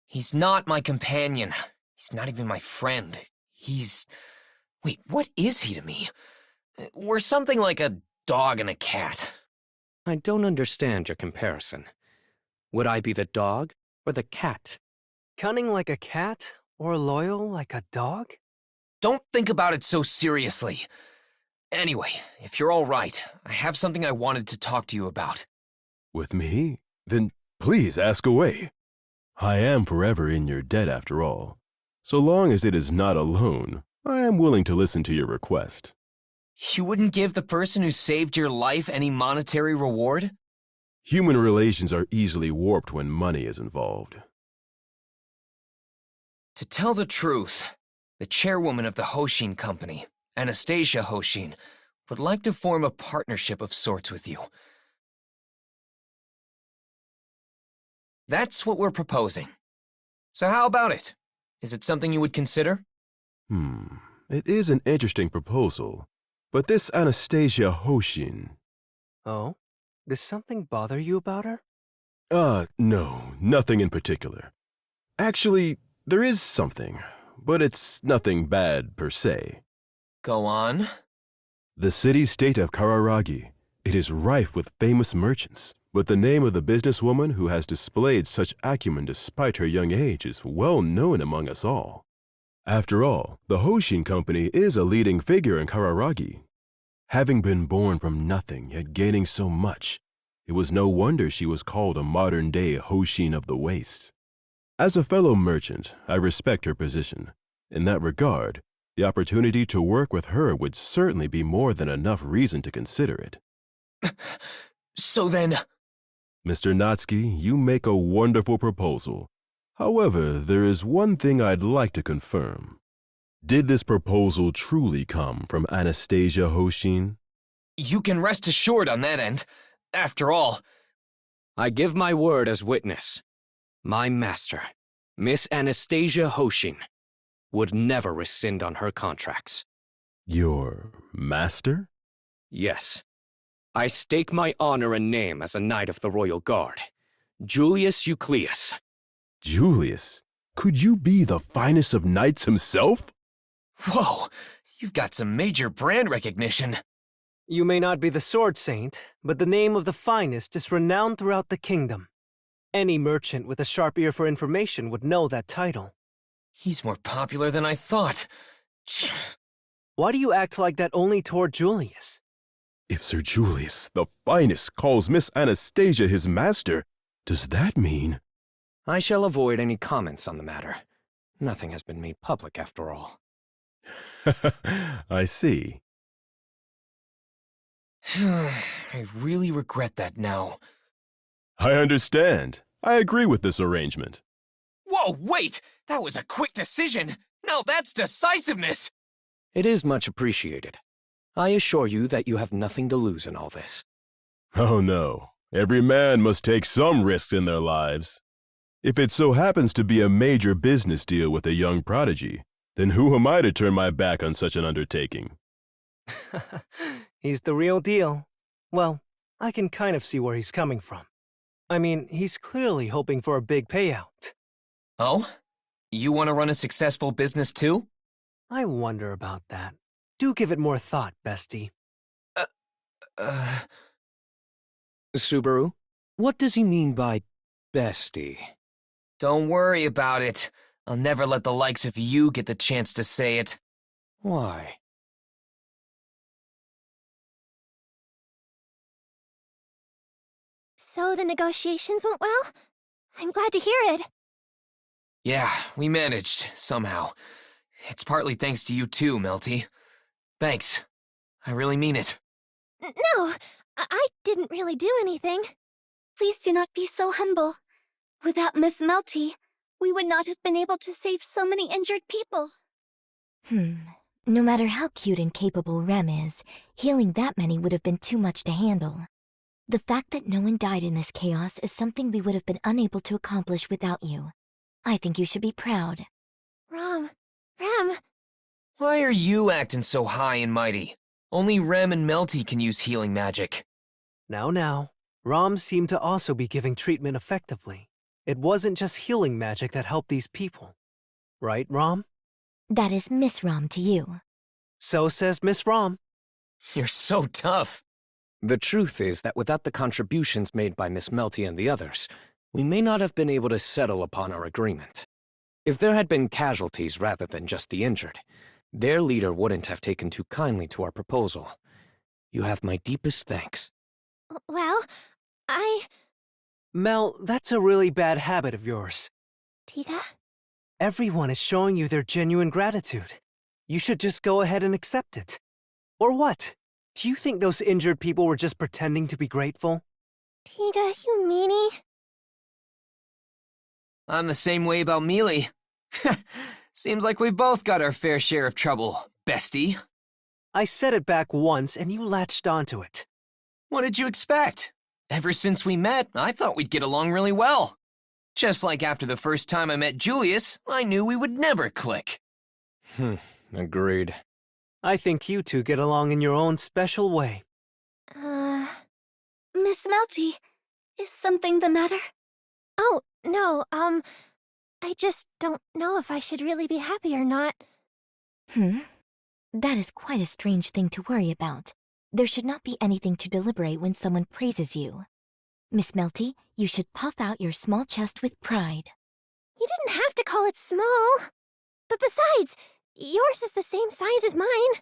Speaker 1: He's not my companion. He's not even my friend. Wait, what is he to me? We're something like a dog and a cat.
Speaker 7: I don't understand your comparison. Would I be the dog or the cat?
Speaker 3: Cunning like a cat or loyal like a dog?
Speaker 1: Don't think about it so seriously. Anyway, if you're all right, I have something I wanted to talk to you about.
Speaker 14: With me? Then please ask away. I am forever in your debt after all. So long as it is not a loan, I am willing to listen to your request.
Speaker 1: You wouldn't give the person who saved your life any monetary reward?
Speaker 14: Human relations are easily warped when money is involved.
Speaker 1: To tell the truth, the chairwoman of the Hoshin Company, Anastasia Hoshin, would like to form a partnership of sorts with you. That's what we're proposing. So how about it? Is it something you would consider?
Speaker 14: It is an interesting proposal. But this Anastasia Hoshin...
Speaker 3: Oh? Does something bother you about her?
Speaker 14: No, nothing in particular. Actually, there is something, but it's nothing bad per se.
Speaker 1: Go on.
Speaker 14: The city-state of Kararagi. It is rife with famous merchants, but the name of the businesswoman who has displayed such acumen despite her young age is well known among us all. After all, the Hoshin Company is a leading figure in Kararagi. Having been born from nothing yet gaining so much, it was no wonder she was called a modern-day Hoshin of the Waste. As a fellow merchant, I respect her position. In that regard, the opportunity to work with her would certainly be more than enough reason to consider it.
Speaker 1: So then...
Speaker 14: Mr. Natsuki, you make a wonderful proposal. However, there is one thing I'd like to confirm. Did this proposal truly come from Anastasia Hoshin?
Speaker 1: You can rest assured on that end. After all...
Speaker 7: I give my word as witness. My master, Miss Anastasia Hoshin, would never rescind on her contracts.
Speaker 14: Your master?
Speaker 7: Yes. I stake my honor and name as a knight of the Royal Guard, Julius Euclius.
Speaker 14: Julius? Could you be the finest of knights himself?
Speaker 1: Whoa, you've got some major brand recognition.
Speaker 3: You may not be the Sword Saint, but the name of the finest is renowned throughout the kingdom. Any merchant with a sharp ear for information would know that title.
Speaker 1: He's more popular than I thought.
Speaker 3: Why do you act like that only toward Julius?
Speaker 14: If Sir Julius, the finest, calls Miss Anastasia his master, does that mean...
Speaker 7: I shall avoid any comments on the matter. Nothing has been made public after all.
Speaker 14: I see.
Speaker 1: I really regret that now.
Speaker 14: I understand. I agree with this arrangement.
Speaker 1: Whoa, wait! That was a quick decision! Now that's decisiveness!
Speaker 7: It is much appreciated. I assure you that you have nothing to lose in all this.
Speaker 14: Oh no. Every man must take some risks in their lives. If it so happens to be a major business deal with a young prodigy, then who am I to turn my back on such an undertaking?
Speaker 3: He's the real deal. Well, I can kind of see where he's coming from. I mean, he's clearly hoping for a big payout.
Speaker 1: Oh? You want to run a successful business too?
Speaker 3: I wonder about that. Do give it more thought, bestie.
Speaker 7: Subaru, what does he mean by bestie?
Speaker 1: Don't worry about it. I'll never let the likes of you get the chance to say it.
Speaker 7: Why?
Speaker 2: So the negotiations went well? I'm glad to hear it.
Speaker 1: Yeah, we managed, somehow. It's partly thanks to you too, Melty. Thanks. I really mean it.
Speaker 2: No, I didn't really do anything.
Speaker 12: Please do not be so humble. Without Miss Melty, we would not have been able to save so many injured people.
Speaker 10: No matter how cute and capable Rem is, healing that many would have been too much to handle. The fact that no one died in this chaos is something we would have been unable to accomplish without you. I think you should be proud.
Speaker 2: Rem.
Speaker 1: Why are you acting so high and mighty? Only Rem and Melty can use healing magic.
Speaker 3: Now. Rom seemed to also be giving treatment effectively. It wasn't just healing magic that helped these people. Right, Rom?
Speaker 10: That is Miss Rom to you.
Speaker 3: So says Miss Rom.
Speaker 1: You're so tough.
Speaker 7: The truth is that without the contributions made by Miss Melty and the others, we may not have been able to settle upon our agreement. If there had been casualties rather than just the injured, their leader wouldn't have taken too kindly to our proposal. You have my deepest thanks.
Speaker 2: Well,
Speaker 3: Mel, that's a really bad habit of yours.
Speaker 2: Tiga?
Speaker 3: Everyone is showing you their genuine gratitude. You should just go ahead and accept it. Or what? Do you think those injured people were just pretending to be grateful?
Speaker 2: Tiga, you meanie.
Speaker 1: I'm the same way about Mealy. Seems like we both got our fair share of trouble, bestie.
Speaker 3: I said it back once and you latched onto it.
Speaker 1: What did you expect? Ever since we met, I thought we'd get along really well. Just like after the first time I met Julius, I knew we would never click.
Speaker 7: Agreed.
Speaker 3: I think you two get along in your own special way.
Speaker 12: Miss Melty, is something the matter?
Speaker 2: Oh, no, I just don't know if I should really be happy or not.
Speaker 10: That is quite a strange thing to worry about. There should not be anything to deliberate when someone praises you. Miss Melty, you should puff out your small chest with pride.
Speaker 2: You didn't have to call it small. But besides, yours is the same size as mine.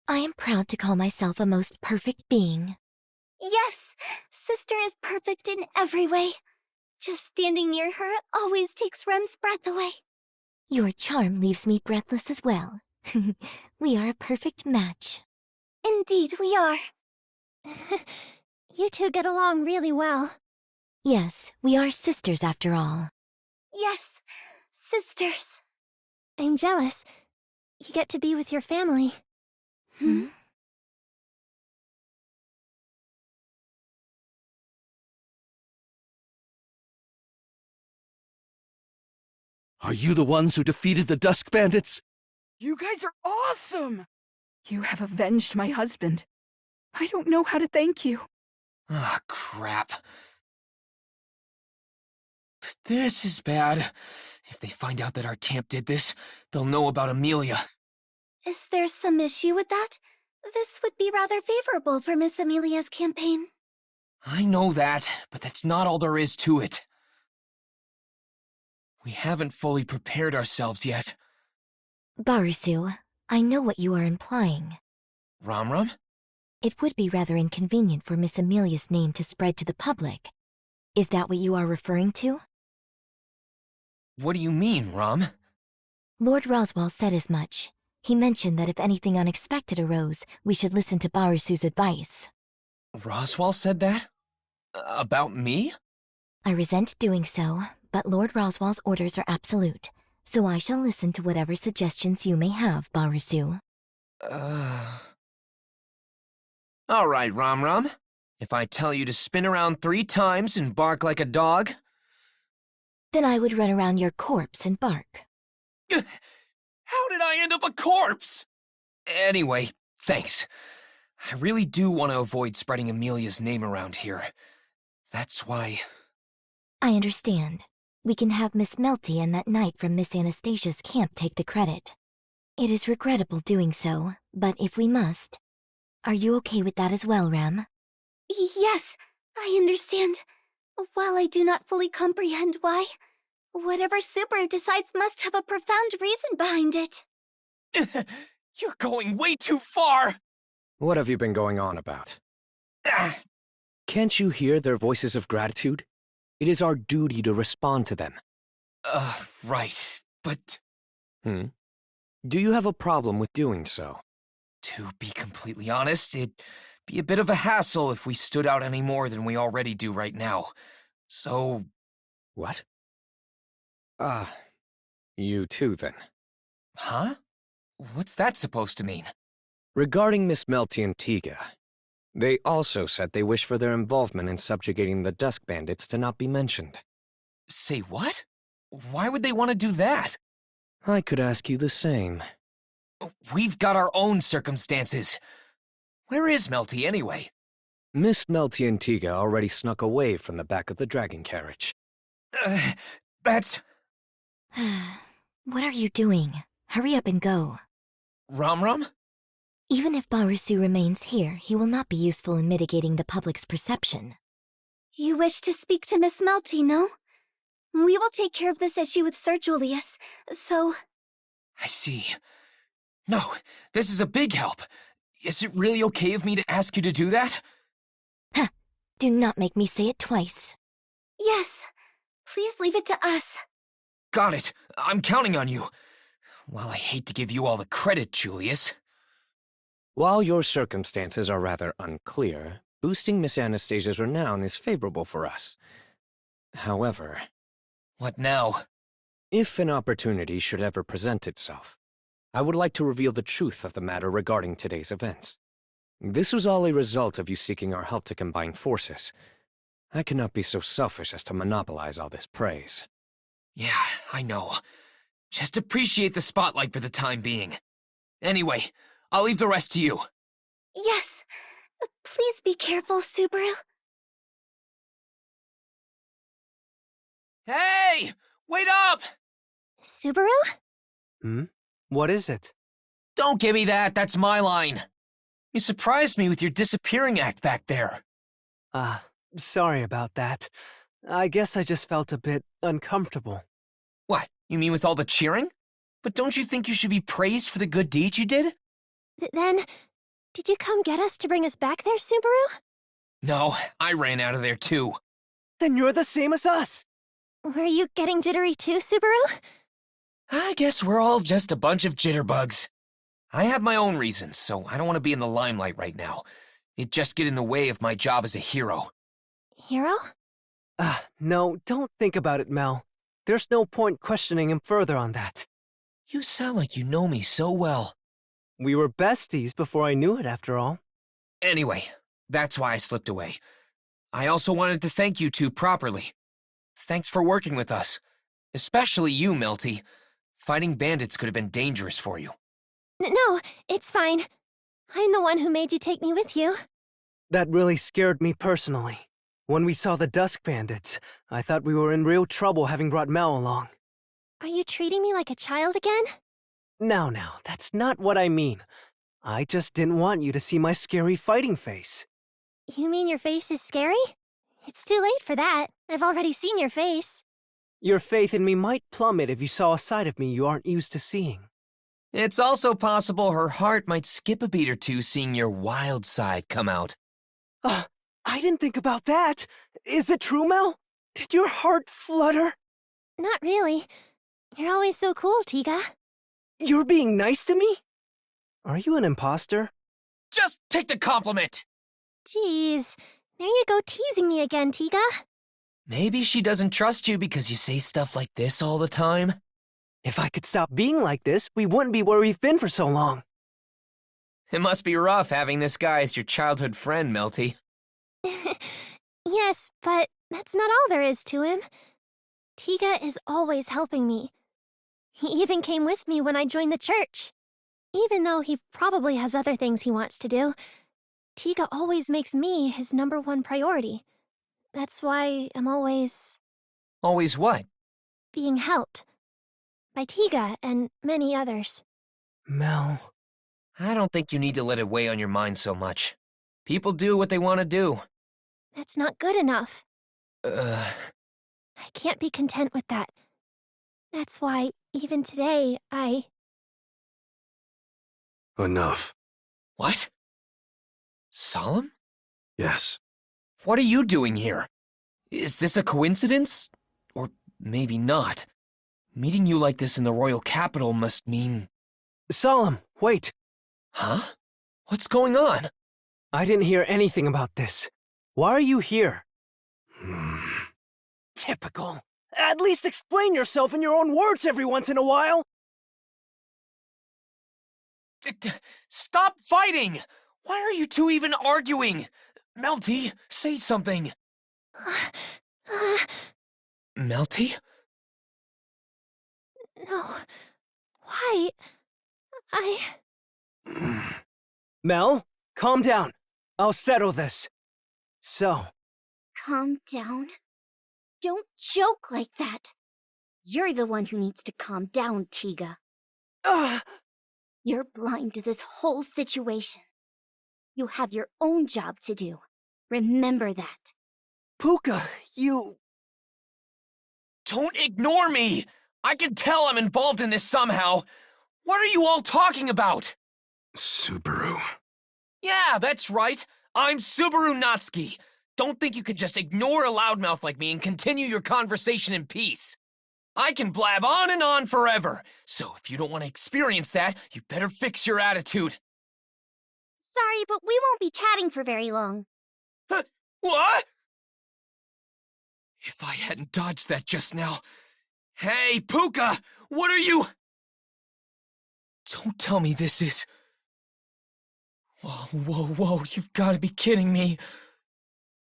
Speaker 10: I am proud to call myself a most perfect being.
Speaker 12: Yes, sister is perfect in every way. Just standing near her always takes Rem's breath away.
Speaker 10: Your charm leaves me breathless as well. We are a perfect match.
Speaker 12: Indeed, we are.
Speaker 2: You two get along really well.
Speaker 10: Yes, we are sisters after all.
Speaker 12: Yes, sisters.
Speaker 2: I'm jealous. You get to be with your family.
Speaker 13: Are you the ones who defeated the Dusk Bandits?
Speaker 4: You guys are awesome! You have avenged my husband. I don't know how to thank you.
Speaker 1: Ah, crap. This is bad. If they find out that our camp did this, they'll know about Amelia.
Speaker 12: Is there some issue with that? This would be rather favorable for Miss Amelia's campaign.
Speaker 1: I know that, but that's not all there is to it. We haven't fully prepared ourselves yet.
Speaker 10: Barusu, I know what you are implying.
Speaker 1: Ram?
Speaker 10: It would be rather inconvenient for Miss Amelia's name to spread to the public. Is that what you are referring to?
Speaker 1: What do you mean, Ram?
Speaker 10: Lord Roswell said as much. He mentioned that if anything unexpected arose, we should listen to Barusu's advice.
Speaker 1: Roswell said that? About me?
Speaker 10: I resent doing so, but Lord Roswell's orders are absolute, so I shall listen to whatever suggestions you may have, Barusu.
Speaker 1: All right, Ram. If I tell you to spin around 3 times and bark like a dog...
Speaker 10: Then I would run around your corpse and bark.
Speaker 1: How did I end up a corpse? Anyway, thanks. I really do want to avoid spreading Amelia's name around here. That's why...
Speaker 10: I understand. We can have Miss Melty and that knight from Miss Anastasia's camp take the credit. It is regrettable doing so, but if we must... Are you okay with that as well, Rem?
Speaker 12: Yes, I understand. While I do not fully comprehend why, whatever Subaru decides must have a profound reason behind it.
Speaker 1: You're going way too far!
Speaker 7: What have you been going on about? Can't you hear their voices of gratitude? It is our duty to respond to them.
Speaker 1: Right, but...
Speaker 7: Do you have a problem with doing so?
Speaker 1: To be completely honest, it'd be a bit of a hassle if we stood out any more than we already do right now. So...
Speaker 7: What? You too, then.
Speaker 1: Huh? What's that supposed to mean?
Speaker 7: Regarding Miss Melty and Tiga, they also said they wish for their involvement in subjugating the Dusk Bandits to not be mentioned.
Speaker 1: Say what? Why would they want to do that?
Speaker 7: I could ask you the same.
Speaker 1: We've got our own circumstances. Where is Melty, anyway?
Speaker 7: Miss Melty and Tiga already snuck away from the back of the dragon carriage.
Speaker 1: That's...
Speaker 10: What are you doing? Hurry up and go.
Speaker 1: Ram?
Speaker 10: Even if Barusu remains here, he will not be useful in mitigating the public's perception.
Speaker 12: You wish to speak to Miss Melty, no? We will take care of this issue with Sir Julius, so...
Speaker 1: I see. No, this is a big help. Is it really okay of me to ask you to do that?
Speaker 10: Huh. Do not make me say it twice.
Speaker 12: Yes. Please leave it to us.
Speaker 1: Got it. I'm counting on you. Well, I hate to give you all the credit, Julius.
Speaker 7: While your circumstances are rather unclear, boosting Miss Anastasia's renown is favorable for us. However...
Speaker 1: What now?
Speaker 7: If an opportunity should ever present itself, I would like to reveal the truth of the matter regarding today's events. This was all a result of you seeking our help to combine forces. I cannot be so selfish as to monopolize all this praise.
Speaker 1: Yeah, I know. Just appreciate the spotlight for the time being. Anyway, I'll leave the rest to you.
Speaker 12: Yes. Please be careful, Subaru.
Speaker 1: Hey! Wait up!
Speaker 2: Subaru?
Speaker 3: Hmm? What is it?
Speaker 1: Don't give me that, that's my line. You surprised me with your disappearing act back there.
Speaker 3: Sorry about that. I guess I just felt a bit uncomfortable.
Speaker 1: What, you mean with all the cheering? But don't you think you should be praised for the good deeds you did?
Speaker 2: Then, did you come get us to bring us back there, Subaru?
Speaker 1: No, I ran out of there too.
Speaker 3: Then you're the same as us!
Speaker 2: Were you getting jittery too, Subaru?
Speaker 1: I guess we're all just a bunch of jitterbugs. I have my own reasons, so I don't want to be in the limelight right now. It'd just get in the way of my job as a hero.
Speaker 2: Hero?
Speaker 3: No, don't think about it, Mel. There's no point questioning him further on that.
Speaker 1: You sound like you know me so well.
Speaker 3: We were besties before I knew it, after all.
Speaker 1: Anyway, that's why I slipped away. I also wanted to thank you two properly. Thanks for working with us. Especially you, Melty. Fighting bandits could have been dangerous for you.
Speaker 2: No, it's fine. I'm the one who made you take me with you.
Speaker 3: That really scared me personally. When we saw the Dusk Bandits, I thought we were in real trouble having brought Mel along.
Speaker 2: Are you treating me like a child again?
Speaker 3: Now, that's not what I mean. I just didn't want you to see my scary fighting face.
Speaker 2: You mean your face is scary? It's too late for that. I've already seen your face.
Speaker 3: Your faith in me might plummet if you saw a side of me you aren't used to seeing.
Speaker 1: It's also possible her heart might skip a beat or two seeing your wild side come out.
Speaker 3: I didn't think about that. Is it true, Mel? Did your heart flutter?
Speaker 2: Not really. You're always so cool, Tiga.
Speaker 3: You're being nice to me? Are you an imposter?
Speaker 1: Just take the compliment!
Speaker 2: Jeez, there you go teasing me again, Tiga.
Speaker 1: Maybe she doesn't trust you because you say stuff like this all the time?
Speaker 3: If I could stop being like this, we wouldn't be where we've been for so long.
Speaker 1: It must be rough having this guy as your childhood friend, Melty.
Speaker 2: Yes, but that's not all there is to him. Tiga is always helping me. He even came with me when I joined the church. Even though he probably has other things he wants to do, Tiga always makes me his #1 priority. That's why I'm always...
Speaker 1: Always what?
Speaker 2: being helped. By Tiga and many others.
Speaker 3: Mel...
Speaker 1: I don't think you need to let it weigh on your mind so much. People do what they want to do.
Speaker 2: That's not good enough.
Speaker 1: Uh...
Speaker 2: I can't be content with that. That's why, even today,
Speaker 14: Enough.
Speaker 1: What? Solemn?
Speaker 14: Yes.
Speaker 1: What are you doing here? Is this a coincidence? Or maybe not. Meeting you like this in the royal capital must mean...
Speaker 3: Solemn, wait.
Speaker 1: Huh? What's going on?
Speaker 3: I didn't hear anything about this. Why are you here? Typical. At least explain yourself in your own words every once in a while.
Speaker 1: Stop fighting! Why are you two even arguing? Melty, say something. Melty?
Speaker 2: No. Why?
Speaker 3: Mel, calm down. I'll settle this. So...
Speaker 12: Calm down. Don't joke like that. You're the one who needs to calm down, Tiga. You're blind to this whole situation. You have your own job to do. Remember that.
Speaker 3: Puka, you...
Speaker 1: Don't ignore me! I can tell I'm involved in this somehow. What are you all talking about?
Speaker 14: Subaru.
Speaker 1: Yeah, that's right. I'm Subaru Natsuki. Don't think you can just ignore a loudmouth like me and continue your conversation in peace. I can blab on and on forever. So if you don't want to experience that, you better fix your attitude.
Speaker 12: Sorry, but we won't be chatting for very long.
Speaker 1: What? If I hadn't dodged that just now... Hey, Puka! What are you... Don't tell me this is... Whoa, you've got to be kidding me.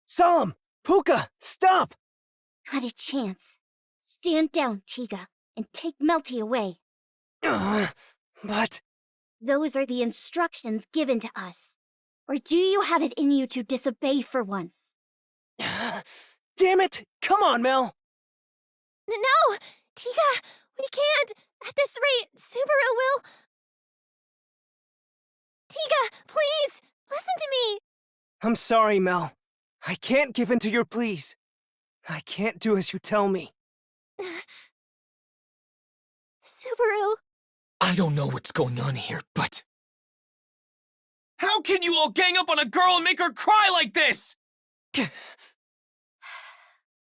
Speaker 3: Solemn! Puka, stop!
Speaker 12: Not a chance. Stand down, Tiga, and take Melty away.
Speaker 3: But...
Speaker 12: Those are the instructions given to us. Or do you have it in you to disobey for once?
Speaker 3: Damn it! Come on, Mel!
Speaker 2: No! Tika, we can't! At this rate, Subaru will... Tika, please! Listen to me!
Speaker 3: I'm sorry, Mel. I can't give in to your pleas. I can't do as you tell me.
Speaker 2: Subaru...
Speaker 1: I don't know what's going on here, but... How can you all gang up on a girl and make her cry like this?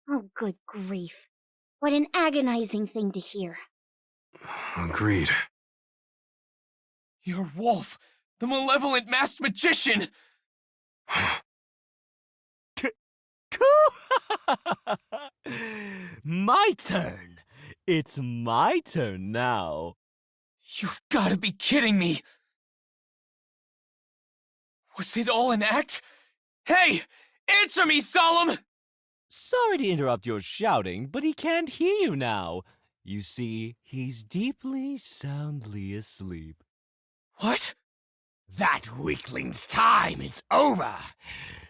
Speaker 6: Oh, good grief. What an agonizing thing to hear.
Speaker 14: Agreed.
Speaker 1: You're Wolf, the malevolent masked magician!
Speaker 13: My turn. It's my turn now.
Speaker 1: You've gotta be kidding me! Was it all an act? Hey! Answer me, Solemn!
Speaker 13: Sorry to interrupt your shouting, but he can't hear you now. You see, he's deeply, soundly asleep.
Speaker 1: What?
Speaker 13: That weakling's time is over.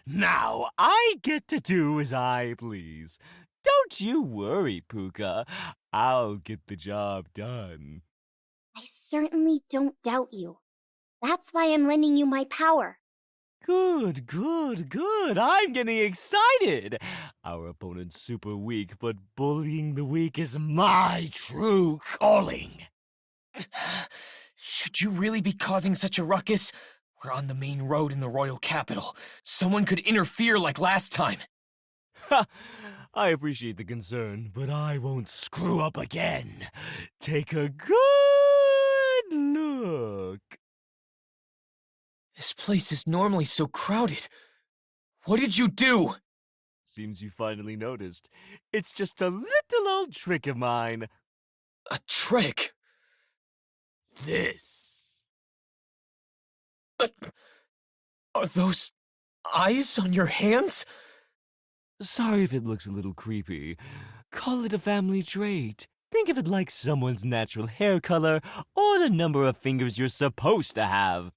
Speaker 13: Now I get to do as I please. Don't you worry, Puka. I'll get the job done.
Speaker 6: I certainly don't doubt you. That's why I'm lending you my power.
Speaker 13: Good, good, good. I'm getting excited. Our opponent's super weak, but bullying the weak is my true calling.
Speaker 1: Should you really be causing such a ruckus? We're on the main road in the royal capital. Someone could interfere like last time.
Speaker 13: Ha! I appreciate the concern, but I won't screw up again. Take a good look.
Speaker 1: This place is normally so crowded. What did you do?
Speaker 13: Seems you finally noticed. It's just a little old trick of mine.
Speaker 1: A trick?
Speaker 13: This.
Speaker 1: Are those eyes on your hands?
Speaker 13: Sorry if it looks a little creepy. Call it a family trait. Think of it like someone's natural hair color or the number of fingers you're supposed to have.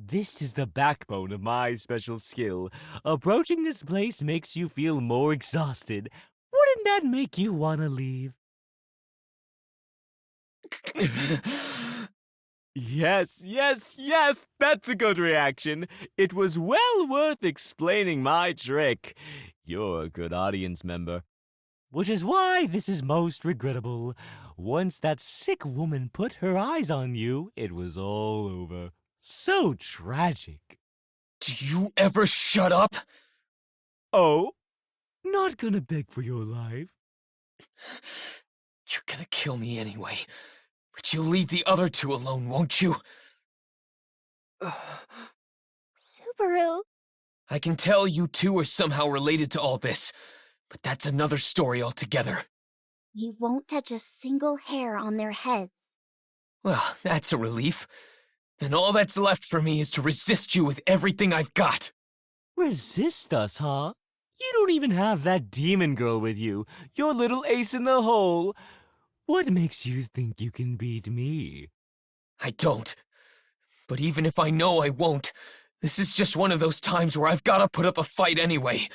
Speaker 13: This is the backbone of my special skill. Approaching this place makes you feel more exhausted. Wouldn't that make you want to leave? Yes, yes, yes, that's a good reaction. It was well worth explaining my trick. You're a good audience member. Which is why this is most regrettable. Once that sick woman put her eyes on you, it was all over. So tragic.
Speaker 1: Do you ever shut up?
Speaker 13: Oh? Not gonna beg for your life?
Speaker 1: You're gonna kill me anyway. But you'll leave the other two alone, won't you?
Speaker 2: Subaru...
Speaker 1: I can tell you two are somehow related to all this, but that's another story altogether.
Speaker 6: We won't touch a single hair on their heads.
Speaker 1: Well, that's a relief. Then all that's left for me is to resist you with everything I've got.
Speaker 13: Resist us, huh? You don't even have that demon girl with you. Your little ace in the hole. What makes you think you can beat me?
Speaker 1: I don't. But even if I know I won't, this is just one of those times where I've gotta put up a fight anyway.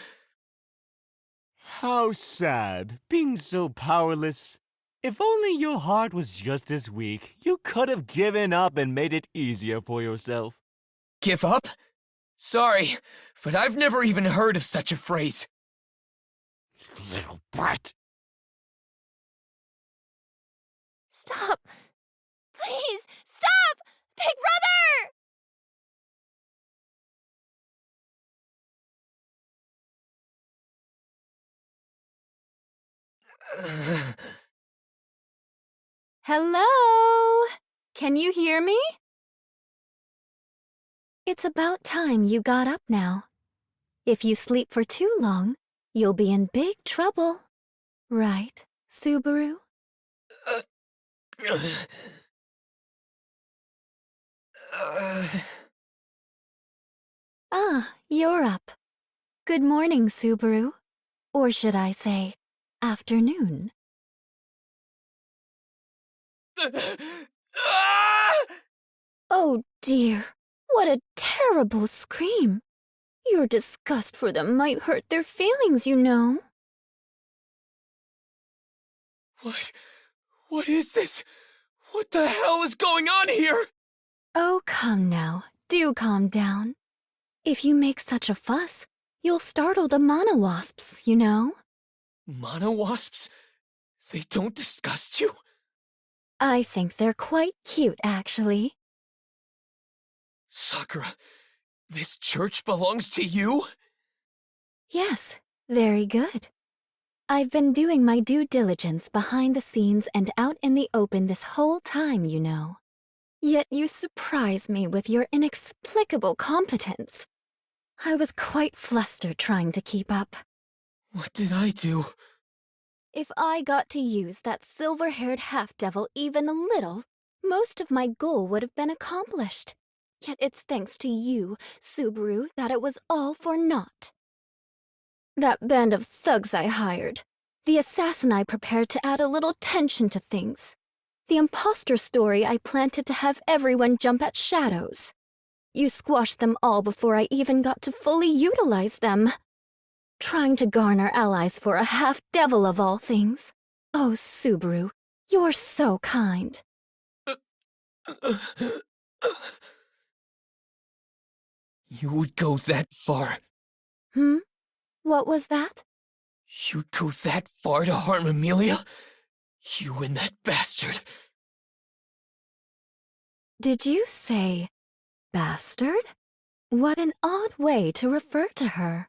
Speaker 13: How sad, being so powerless. If only your heart was just as weak, you could have given up and made it easier for yourself.
Speaker 1: Give up? Sorry, but I've never even heard of such a phrase.
Speaker 13: Little brat.
Speaker 2: Stop! Please, stop! Big Brother!
Speaker 5: Hello? Can you hear me? It's about time you got up now. If you sleep for too long, you'll be in big trouble. Right, Subaru? Ah, you're up. Good morning, Subaru. Or should I say, afternoon. Oh dear, what a terrible scream. Your disgust for them might hurt their feelings, you know.
Speaker 1: What? What is this? What the hell is going on here?
Speaker 5: Oh, come now. Do calm down. If you make such a fuss, you'll startle the mana wasps, you know?
Speaker 1: Mana wasps? They don't disgust you?
Speaker 5: I think they're quite cute, actually.
Speaker 1: Sakura, this church belongs to you?
Speaker 5: Yes, very good. I've been doing my due diligence behind the scenes and out in the open this whole time, you know. Yet you surprise me with your inexplicable competence. I was quite flustered trying to keep up.
Speaker 1: What did I do?
Speaker 5: If I got to use that silver-haired half-devil even a little, most of my goal would have been accomplished. Yet it's thanks to you, Subaru, that it was all for naught. That band of thugs I hired, the assassin I prepared to add a little tension to things, the imposter story I planted to have everyone jump at shadows. You squashed them all before I even got to fully utilize them. Trying to garner allies for a half-devil of all things. Oh, Subaru, you're so kind.
Speaker 1: You would go that far?
Speaker 5: What was that?
Speaker 1: You'd go that far to harm Amelia? You and that bastard.
Speaker 5: Did you say bastard? What an odd way to refer to her.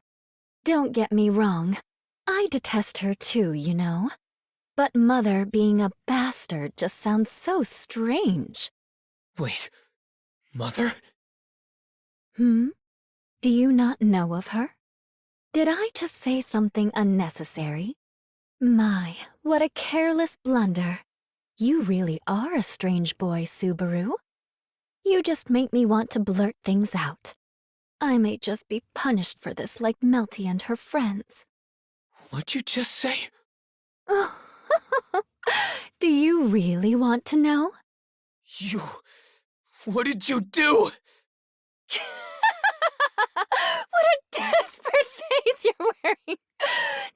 Speaker 5: Don't get me wrong. I detest her too, you know. But Mother being a bastard just sounds so strange.
Speaker 1: Wait, Mother?
Speaker 5: Do you not know of her? Did I just say something unnecessary? My, what a careless blunder. You really are a strange boy, Subaru. You just make me want to blurt things out. I may just be punished for this like Melty and her friends.
Speaker 1: What'd you just say?
Speaker 5: Do you really want to know?
Speaker 1: What did you do?
Speaker 5: What a desperate face you're wearing!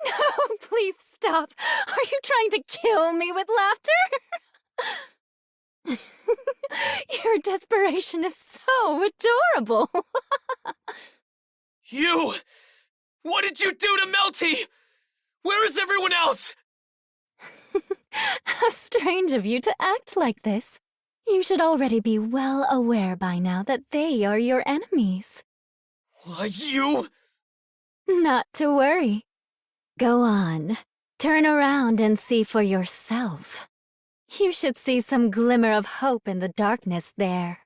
Speaker 5: No, please stop. Are you trying to kill me with laughter? Your desperation is so adorable.
Speaker 1: You! What did you do to Melty? Where is everyone else?
Speaker 5: How strange of you to act like this. You should already be well aware by now that they are your enemies.
Speaker 1: You?
Speaker 5: Not to worry. Go on. Turn around and see for yourself. You should see some glimmer of hope in the darkness there.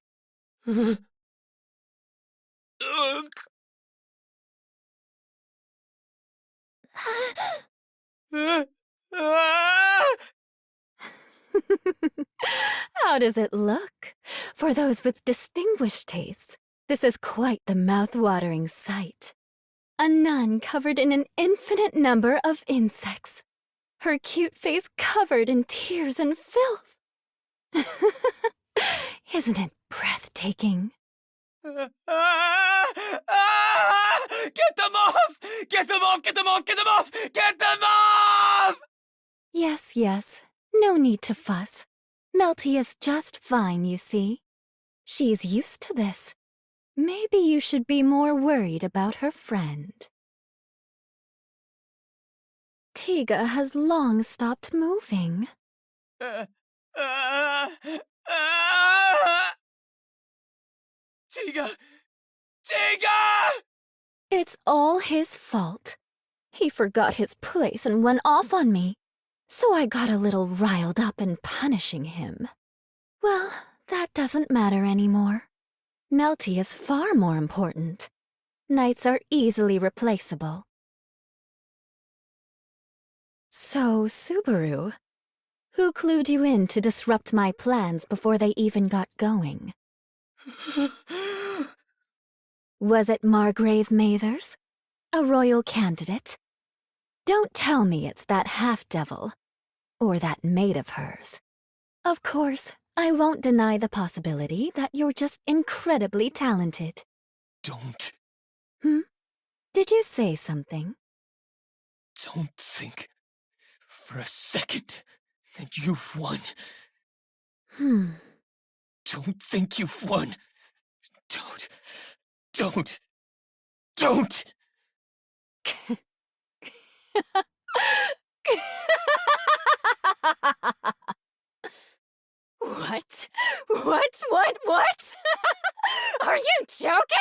Speaker 5: How does it look? For those with distinguished tastes, this is quite the mouth-watering sight. A nun covered in an infinite number of insects. Her cute face covered in tears and filth. Isn't it breathtaking?
Speaker 1: Get them off! Get them off! Get them off! Get them off! Get them off!
Speaker 5: Yes, yes. No need to fuss. Melty is just fine, you see. She's used to this. Maybe you should be more worried about her friend. Tiga has long stopped moving.
Speaker 1: Tiga! Tiga!
Speaker 5: It's all his fault. He forgot his place and went off on me. So I got a little riled up in punishing him. Well, that doesn't matter anymore. Melty is far more important. Knights are easily replaceable. So, Subaru, who clued you in to disrupt my plans before they even got going? Was it Margrave Mathers? A royal candidate? Don't tell me it's that half-devil, or that maid of hers. Of course, I won't deny the possibility that you're just incredibly talented.
Speaker 1: Don't.
Speaker 5: Did you say something?
Speaker 1: Don't think for a second that you've won.
Speaker 5: Hmm.
Speaker 1: Don't think you've won. Don't!
Speaker 5: What? What? Are you joking?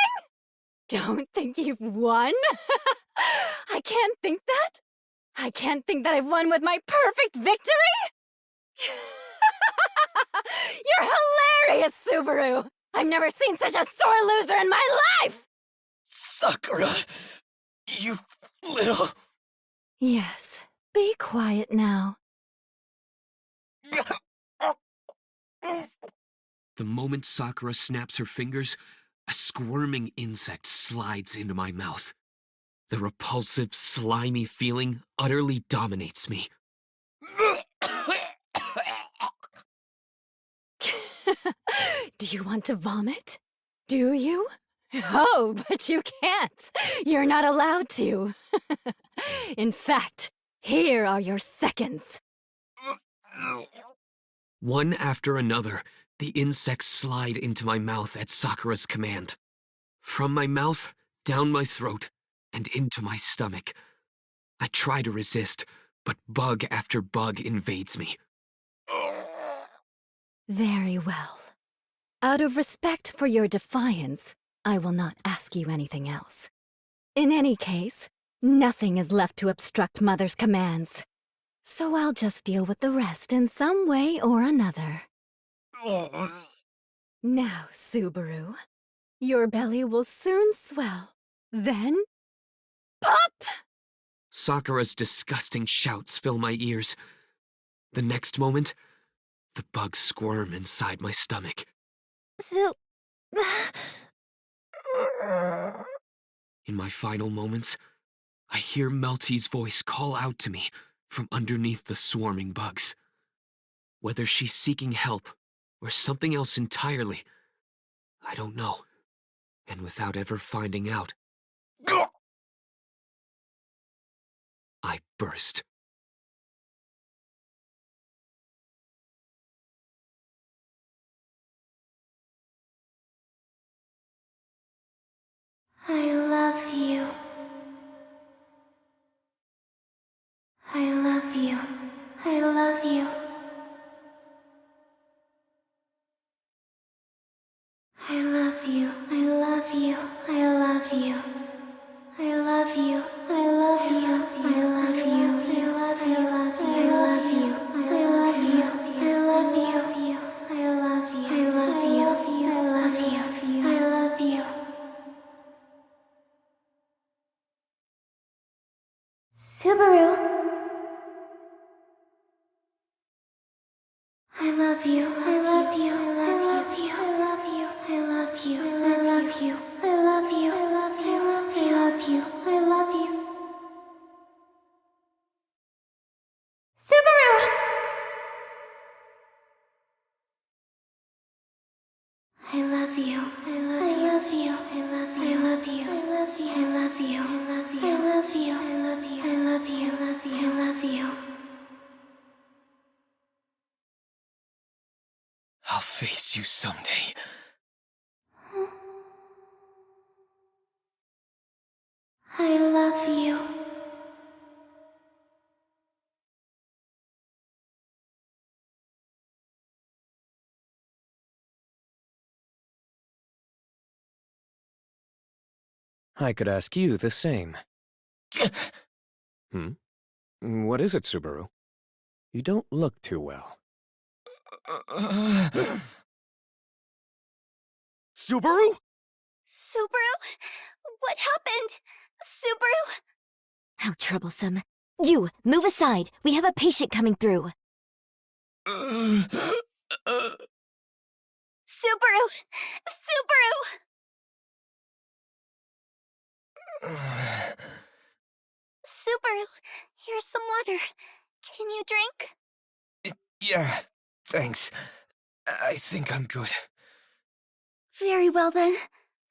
Speaker 5: Don't think you've won? I can't think that? I can't think that I've won with my perfect victory? You're hilarious, Subaru! I've never seen such a sore loser in my life!
Speaker 1: Sakura, you little...
Speaker 5: Yes, be quiet now.
Speaker 1: The moment Sakura snaps her fingers, a squirming insect slides into my mouth. The repulsive, slimy feeling utterly dominates me.
Speaker 5: Do you want to vomit? Do you? Oh, but you can't. You're not allowed to. In fact, here are your seconds.
Speaker 1: One after another, the insects slide into my mouth at Sakura's command. From my mouth, down my throat, and into my stomach. I try to resist, but bug after bug invades me.
Speaker 5: Very well. Out of respect for your defiance, I will not ask you anything else. In any case, nothing is left to obstruct Mother's commands. So I'll just deal with the rest in some way or another. Now, Subaru, your belly will soon swell. Then, pop!
Speaker 1: Sakura's disgusting shouts fill my ears. The next moment, the bugs squirm inside my stomach. In my final moments, I hear Melty's voice call out to me from underneath the swarming bugs. Whether she's seeking help or something else entirely, I don't know. And without ever finding out, I burst.
Speaker 12: I love you. I love you. I love you. I love you. I love you. I love you. I love you. I love you. I love you. I love you. I love you. I love you. I love you. I love you. I love you. I love you. I love you. Subaru. I love you. I love you. I love you. I love you. I love you. I love you. I love you. I love you. I love you. I love you. Subaru! I love you. I love you. I love you. I love you. I love you. I love you. I love you. I love you. I love you. I love you. I love you. I love you.
Speaker 1: I'll face you someday.
Speaker 12: I love you.
Speaker 7: I could ask you the same. What is it, Subaru? You don't look too well.
Speaker 1: Subaru?
Speaker 12: Subaru? What happened? Subaru?
Speaker 10: How troublesome. You, move aside. We have a patient coming through.
Speaker 12: Subaru! Subaru! Subaru, here's some water. Can you drink?
Speaker 1: Yeah, thanks. I think I'm good.
Speaker 12: Very well then.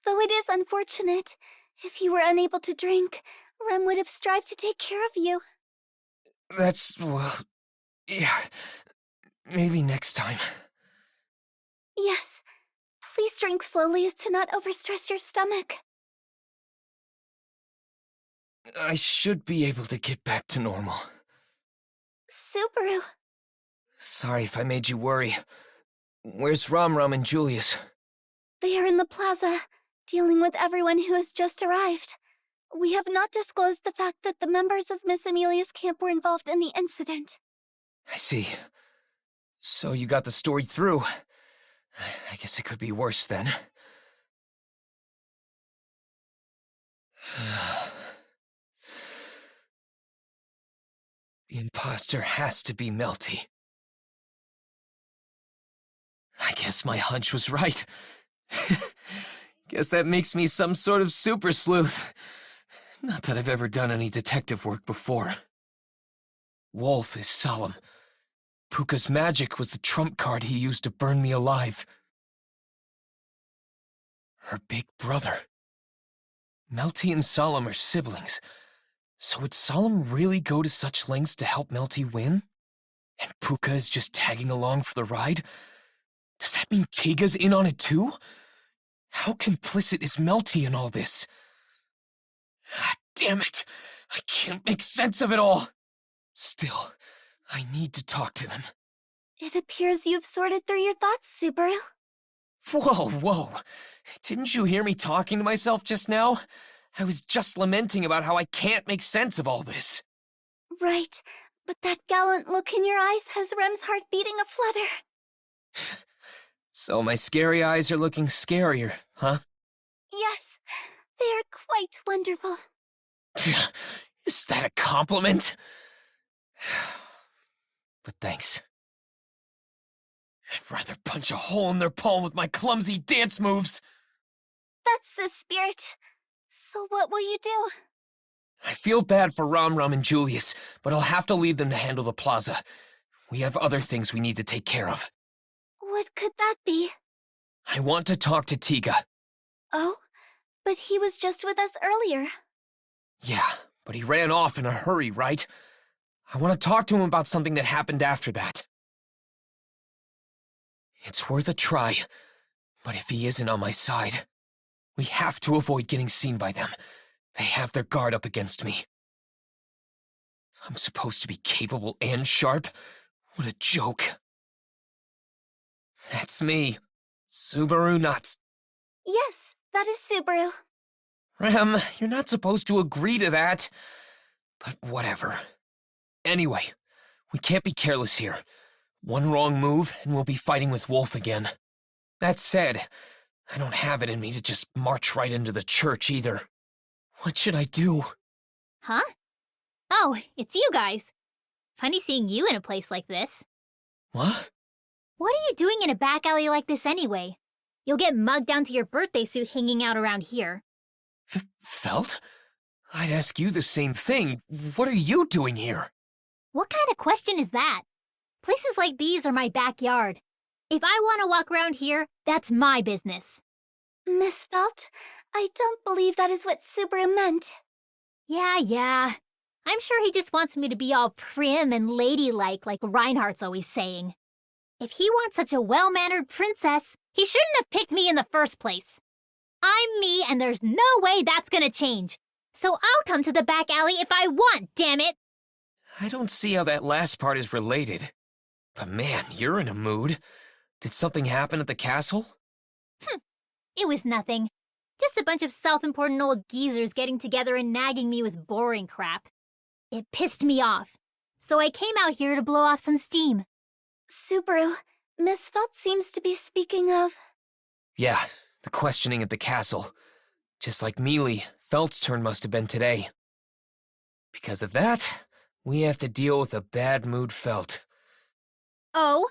Speaker 12: Though it is unfortunate. If you were unable to drink, Rem would have strived to take care of you.
Speaker 1: That's, well, yeah, Maybe next time.
Speaker 2: Yes. Please drink slowly as to not overstress your stomach.
Speaker 1: I should be able to get back to normal.
Speaker 2: Subaru.
Speaker 1: Sorry if I made you worry. Where's Ram and Julius?
Speaker 2: They are in the plaza, dealing with everyone who has just arrived. We have not disclosed the fact that the members of Miss Amelia's camp were involved in the incident.
Speaker 1: I see. So you got the story through. I guess it could be worse then. The imposter has to be Melty. I guess my hunch was right. Guess that makes me some sort of super sleuth. Not that I've ever done any detective work before. Wolf is solemn. Puka's magic was the trump card he used to burn me alive. Her big brother. Melty and Solemn are siblings. So would Solemn really go to such lengths to help Melty win? And Puka is just tagging along for the ride? Does that mean Tiga's in on it too? How complicit is Melty in all this? Ah, damn it! I can't make sense of it all! Still, I need to talk to them.
Speaker 2: It appears you've sorted through your thoughts, Subaru.
Speaker 1: Whoa. Didn't you hear me talking to myself just now? I was just lamenting about how I can't make sense of all this.
Speaker 2: Right, but that gallant look in your eyes has Rem's heart beating a flutter.
Speaker 1: So my scary eyes are looking scarier, huh?
Speaker 2: Yes, they are quite wonderful.
Speaker 1: Is that a compliment? But thanks. I'd rather punch a hole in their palm with my clumsy dance moves.
Speaker 2: That's the spirit. So what will you do?
Speaker 1: I feel bad for Ram and Julius, but I'll have to leave them to handle the plaza. We have other things we need to take care of.
Speaker 2: What could that be?
Speaker 1: I want to talk to Tiga.
Speaker 2: Oh, but he was just with us earlier.
Speaker 1: Yeah, but he ran off in a hurry, right? I want to talk to him about something that happened after that. It's worth a try, but if he isn't on my side, we have to avoid getting seen by them. They have their guard up against me. I'm supposed to be capable and sharp? What a joke. That's me, Subaru Nuts.
Speaker 2: Yes, that is Subaru.
Speaker 1: Ram, you're not supposed to agree to that. But whatever. Anyway, we can't be careless here. One wrong move, and we'll be fighting with Wolf again. That said, I don't have it in me to just march right into the church either. What should I do?
Speaker 15: Huh? Oh, it's you guys. Funny seeing you in a place like this.
Speaker 1: What?
Speaker 15: What are you doing in a back alley like this anyway? You'll get mugged down to your birthday suit hanging out around here.
Speaker 1: Felt? I'd ask you the same thing. What are you doing here?
Speaker 15: What kind of question is that? Places like these are my backyard. If I want to walk around here, that's my business.
Speaker 2: Miss Felt, I don't believe that is what Subaru meant.
Speaker 15: Yeah. I'm sure he just wants me to be all prim and ladylike like Reinhardt's always saying. If he wants such a well-mannered princess, he shouldn't have picked me in the first place. I'm me, and there's no way that's gonna change. So I'll come to the back alley if I want, damn it!
Speaker 1: I don't see how that last part is related. But man, you're in a mood. Did something happen at the castle?
Speaker 15: It was nothing. Just a bunch of self-important old geezers getting together and nagging me with boring crap. It pissed me off. So I came out here to blow off some steam.
Speaker 2: Subaru, Miss Felt seems to be speaking of...
Speaker 1: Yeah, the questioning at the castle. Just like Mealy, Felt's turn must have been today. Because of that, we have to deal with a bad mood Felt.
Speaker 15: Oh,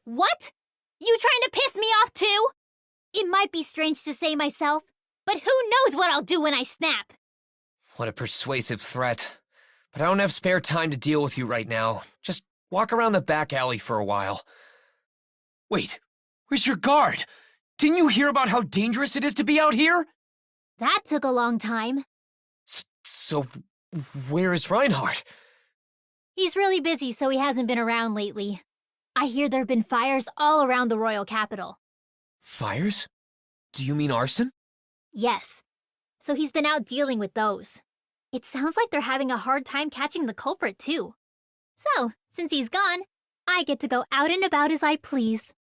Speaker 15: what? You trying to piss me off too? It might be strange to say myself, but who knows what I'll do when I snap?
Speaker 1: What a persuasive threat. But I don't have spare time to deal with you right now. Just walk around the back alley for a while. Wait, where's your guard? Didn't you hear about how dangerous it is to be out here?
Speaker 15: That took a long time.
Speaker 1: So, where is Reinhardt?
Speaker 15: He's really busy, so he hasn't been around lately. I hear there have been fires all around the royal capital.
Speaker 1: Fires? Do you mean arson?
Speaker 15: Yes. So he's been out dealing with those. It sounds like they're having a hard time catching the culprit, too. So, since he's gone, I get to go out and about as I please.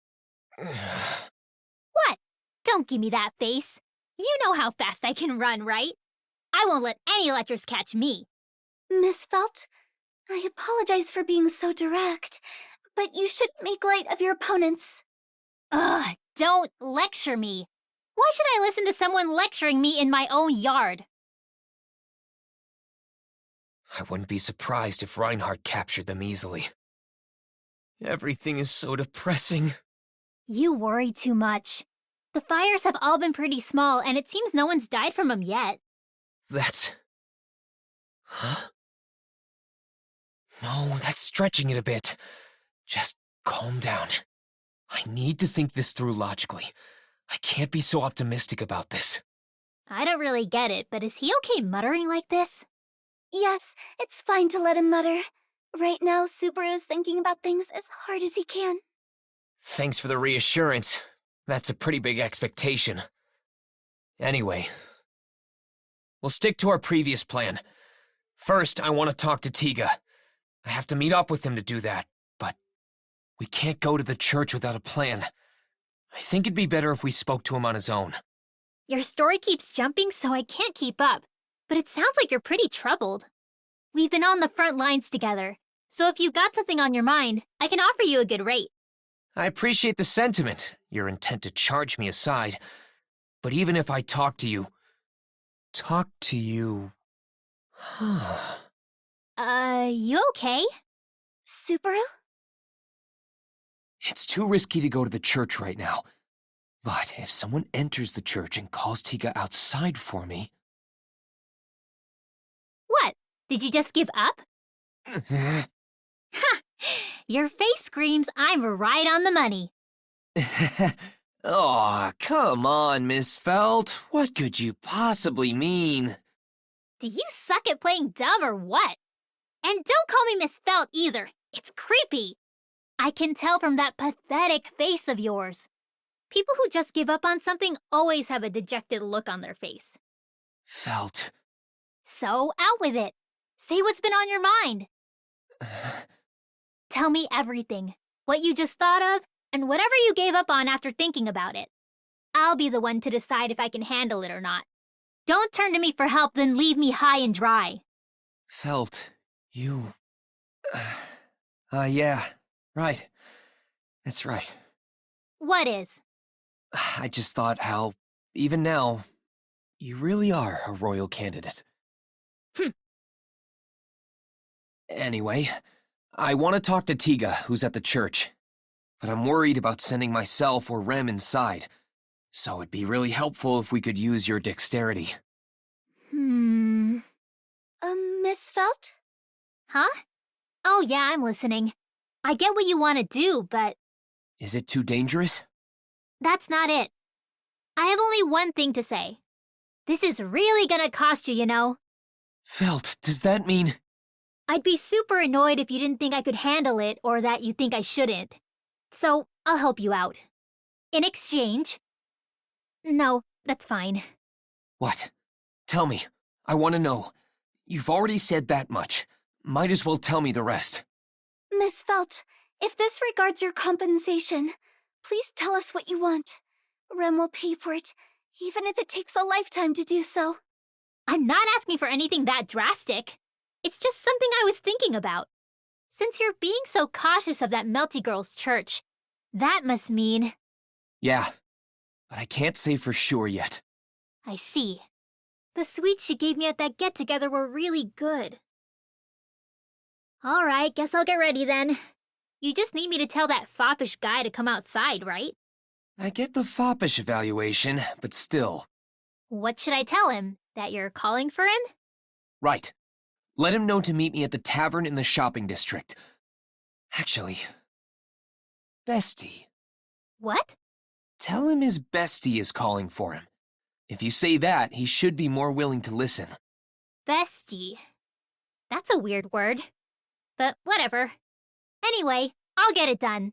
Speaker 15: What? Don't give me that face. You know how fast I can run, right? I won't let any lectures catch me.
Speaker 2: Miss Felt, I apologize for being so direct, but you shouldn't make light of your opponents.
Speaker 15: Ugh, don't lecture me. Why should I listen to someone lecturing me in my own yard?
Speaker 1: I wouldn't be surprised if Reinhardt captured them easily. Everything is so depressing.
Speaker 15: You worry too much. The fires have all been pretty small, and it seems no one's died from them yet.
Speaker 1: That's... Huh? No, that's stretching it a bit. Just calm down. I need to think this through logically. I can't be so optimistic about this.
Speaker 15: I don't really get it, but is he okay muttering like this?
Speaker 2: Yes, it's fine to let him mutter. Right now, Subaru is thinking about things as hard as he can.
Speaker 1: Thanks for the reassurance. That's a pretty big expectation. Anyway, we'll stick to our previous plan. First, I want to talk to Tiga. I have to meet up with him to do that, but we can't go to the church without a plan. I think it'd be better if we spoke to him on his own.
Speaker 15: Your story keeps jumping, so I can't keep up. But it sounds like you're pretty troubled. We've been on the front lines together, so if you've got something on your mind, I can offer you a good rate.
Speaker 1: I appreciate the sentiment, your intent to charge me aside. But even if I talk to you...
Speaker 15: You okay?
Speaker 2: Subaru?
Speaker 1: It's too risky to go to the church right now. But if someone enters the church and calls Tiga outside for me...
Speaker 15: What? Did you just give up? Ha! Your face screams I'm right on the money.
Speaker 1: Aw, come on, Miss Felt. What could you possibly mean?
Speaker 15: Do you suck at playing dumb or what? And don't call me Miss Felt either. It's creepy. I can tell from that pathetic face of yours. People who just give up on something always have a dejected look on their face.
Speaker 1: Felt.
Speaker 15: So, out with it. Say what's been on your mind. Tell me everything. What you just thought of, and whatever you gave up on after thinking about it. I'll be the one to decide if I can handle it or not. Don't turn to me for help, then leave me high and dry.
Speaker 1: Felt, you... yeah, right. That's right.
Speaker 15: What is?
Speaker 1: I just thought how, even now, you really are a royal candidate. Anyway, I want to talk to Tiga, who's at the church. But I'm worried about sending myself or Rem inside. So it'd be really helpful if we could use your dexterity.
Speaker 2: Miss Felt?
Speaker 15: Huh? Oh yeah, I'm listening. I get what you want to do, but...
Speaker 1: Is it too dangerous?
Speaker 15: That's not it. I have only one thing to say. This is really gonna cost you, you know.
Speaker 1: Felt, does that mean...
Speaker 15: I'd be super annoyed if you didn't think I could handle it or that you think I shouldn't. So, I'll help you out. In exchange... No, that's fine.
Speaker 1: What? Tell me. I want to know. You've already said that much. Might as well tell me the rest.
Speaker 2: Miss Felt, if this regards your compensation, please tell us what you want. Rem will pay for it, even if it takes a lifetime to do so.
Speaker 15: I'm not asking for anything that drastic. It's just something I was thinking about. Since you're being so cautious of that Melty Girl's church, that must mean...
Speaker 1: Yeah, but I can't say for sure yet.
Speaker 15: I see. The sweets she gave me at that get-together were really good. All right, guess I'll get ready then. You just need me to tell that foppish guy to come outside, right?
Speaker 1: I get the foppish evaluation, but still.
Speaker 15: What should I tell him? That you're calling for him?
Speaker 1: Right. Let him know to meet me at the tavern in the shopping district. Actually, Bestie.
Speaker 15: What?
Speaker 1: Tell him his bestie is calling for him. If you say that, he should be more willing to listen.
Speaker 15: Bestie. That's a weird word. But whatever. Anyway, I'll get it done.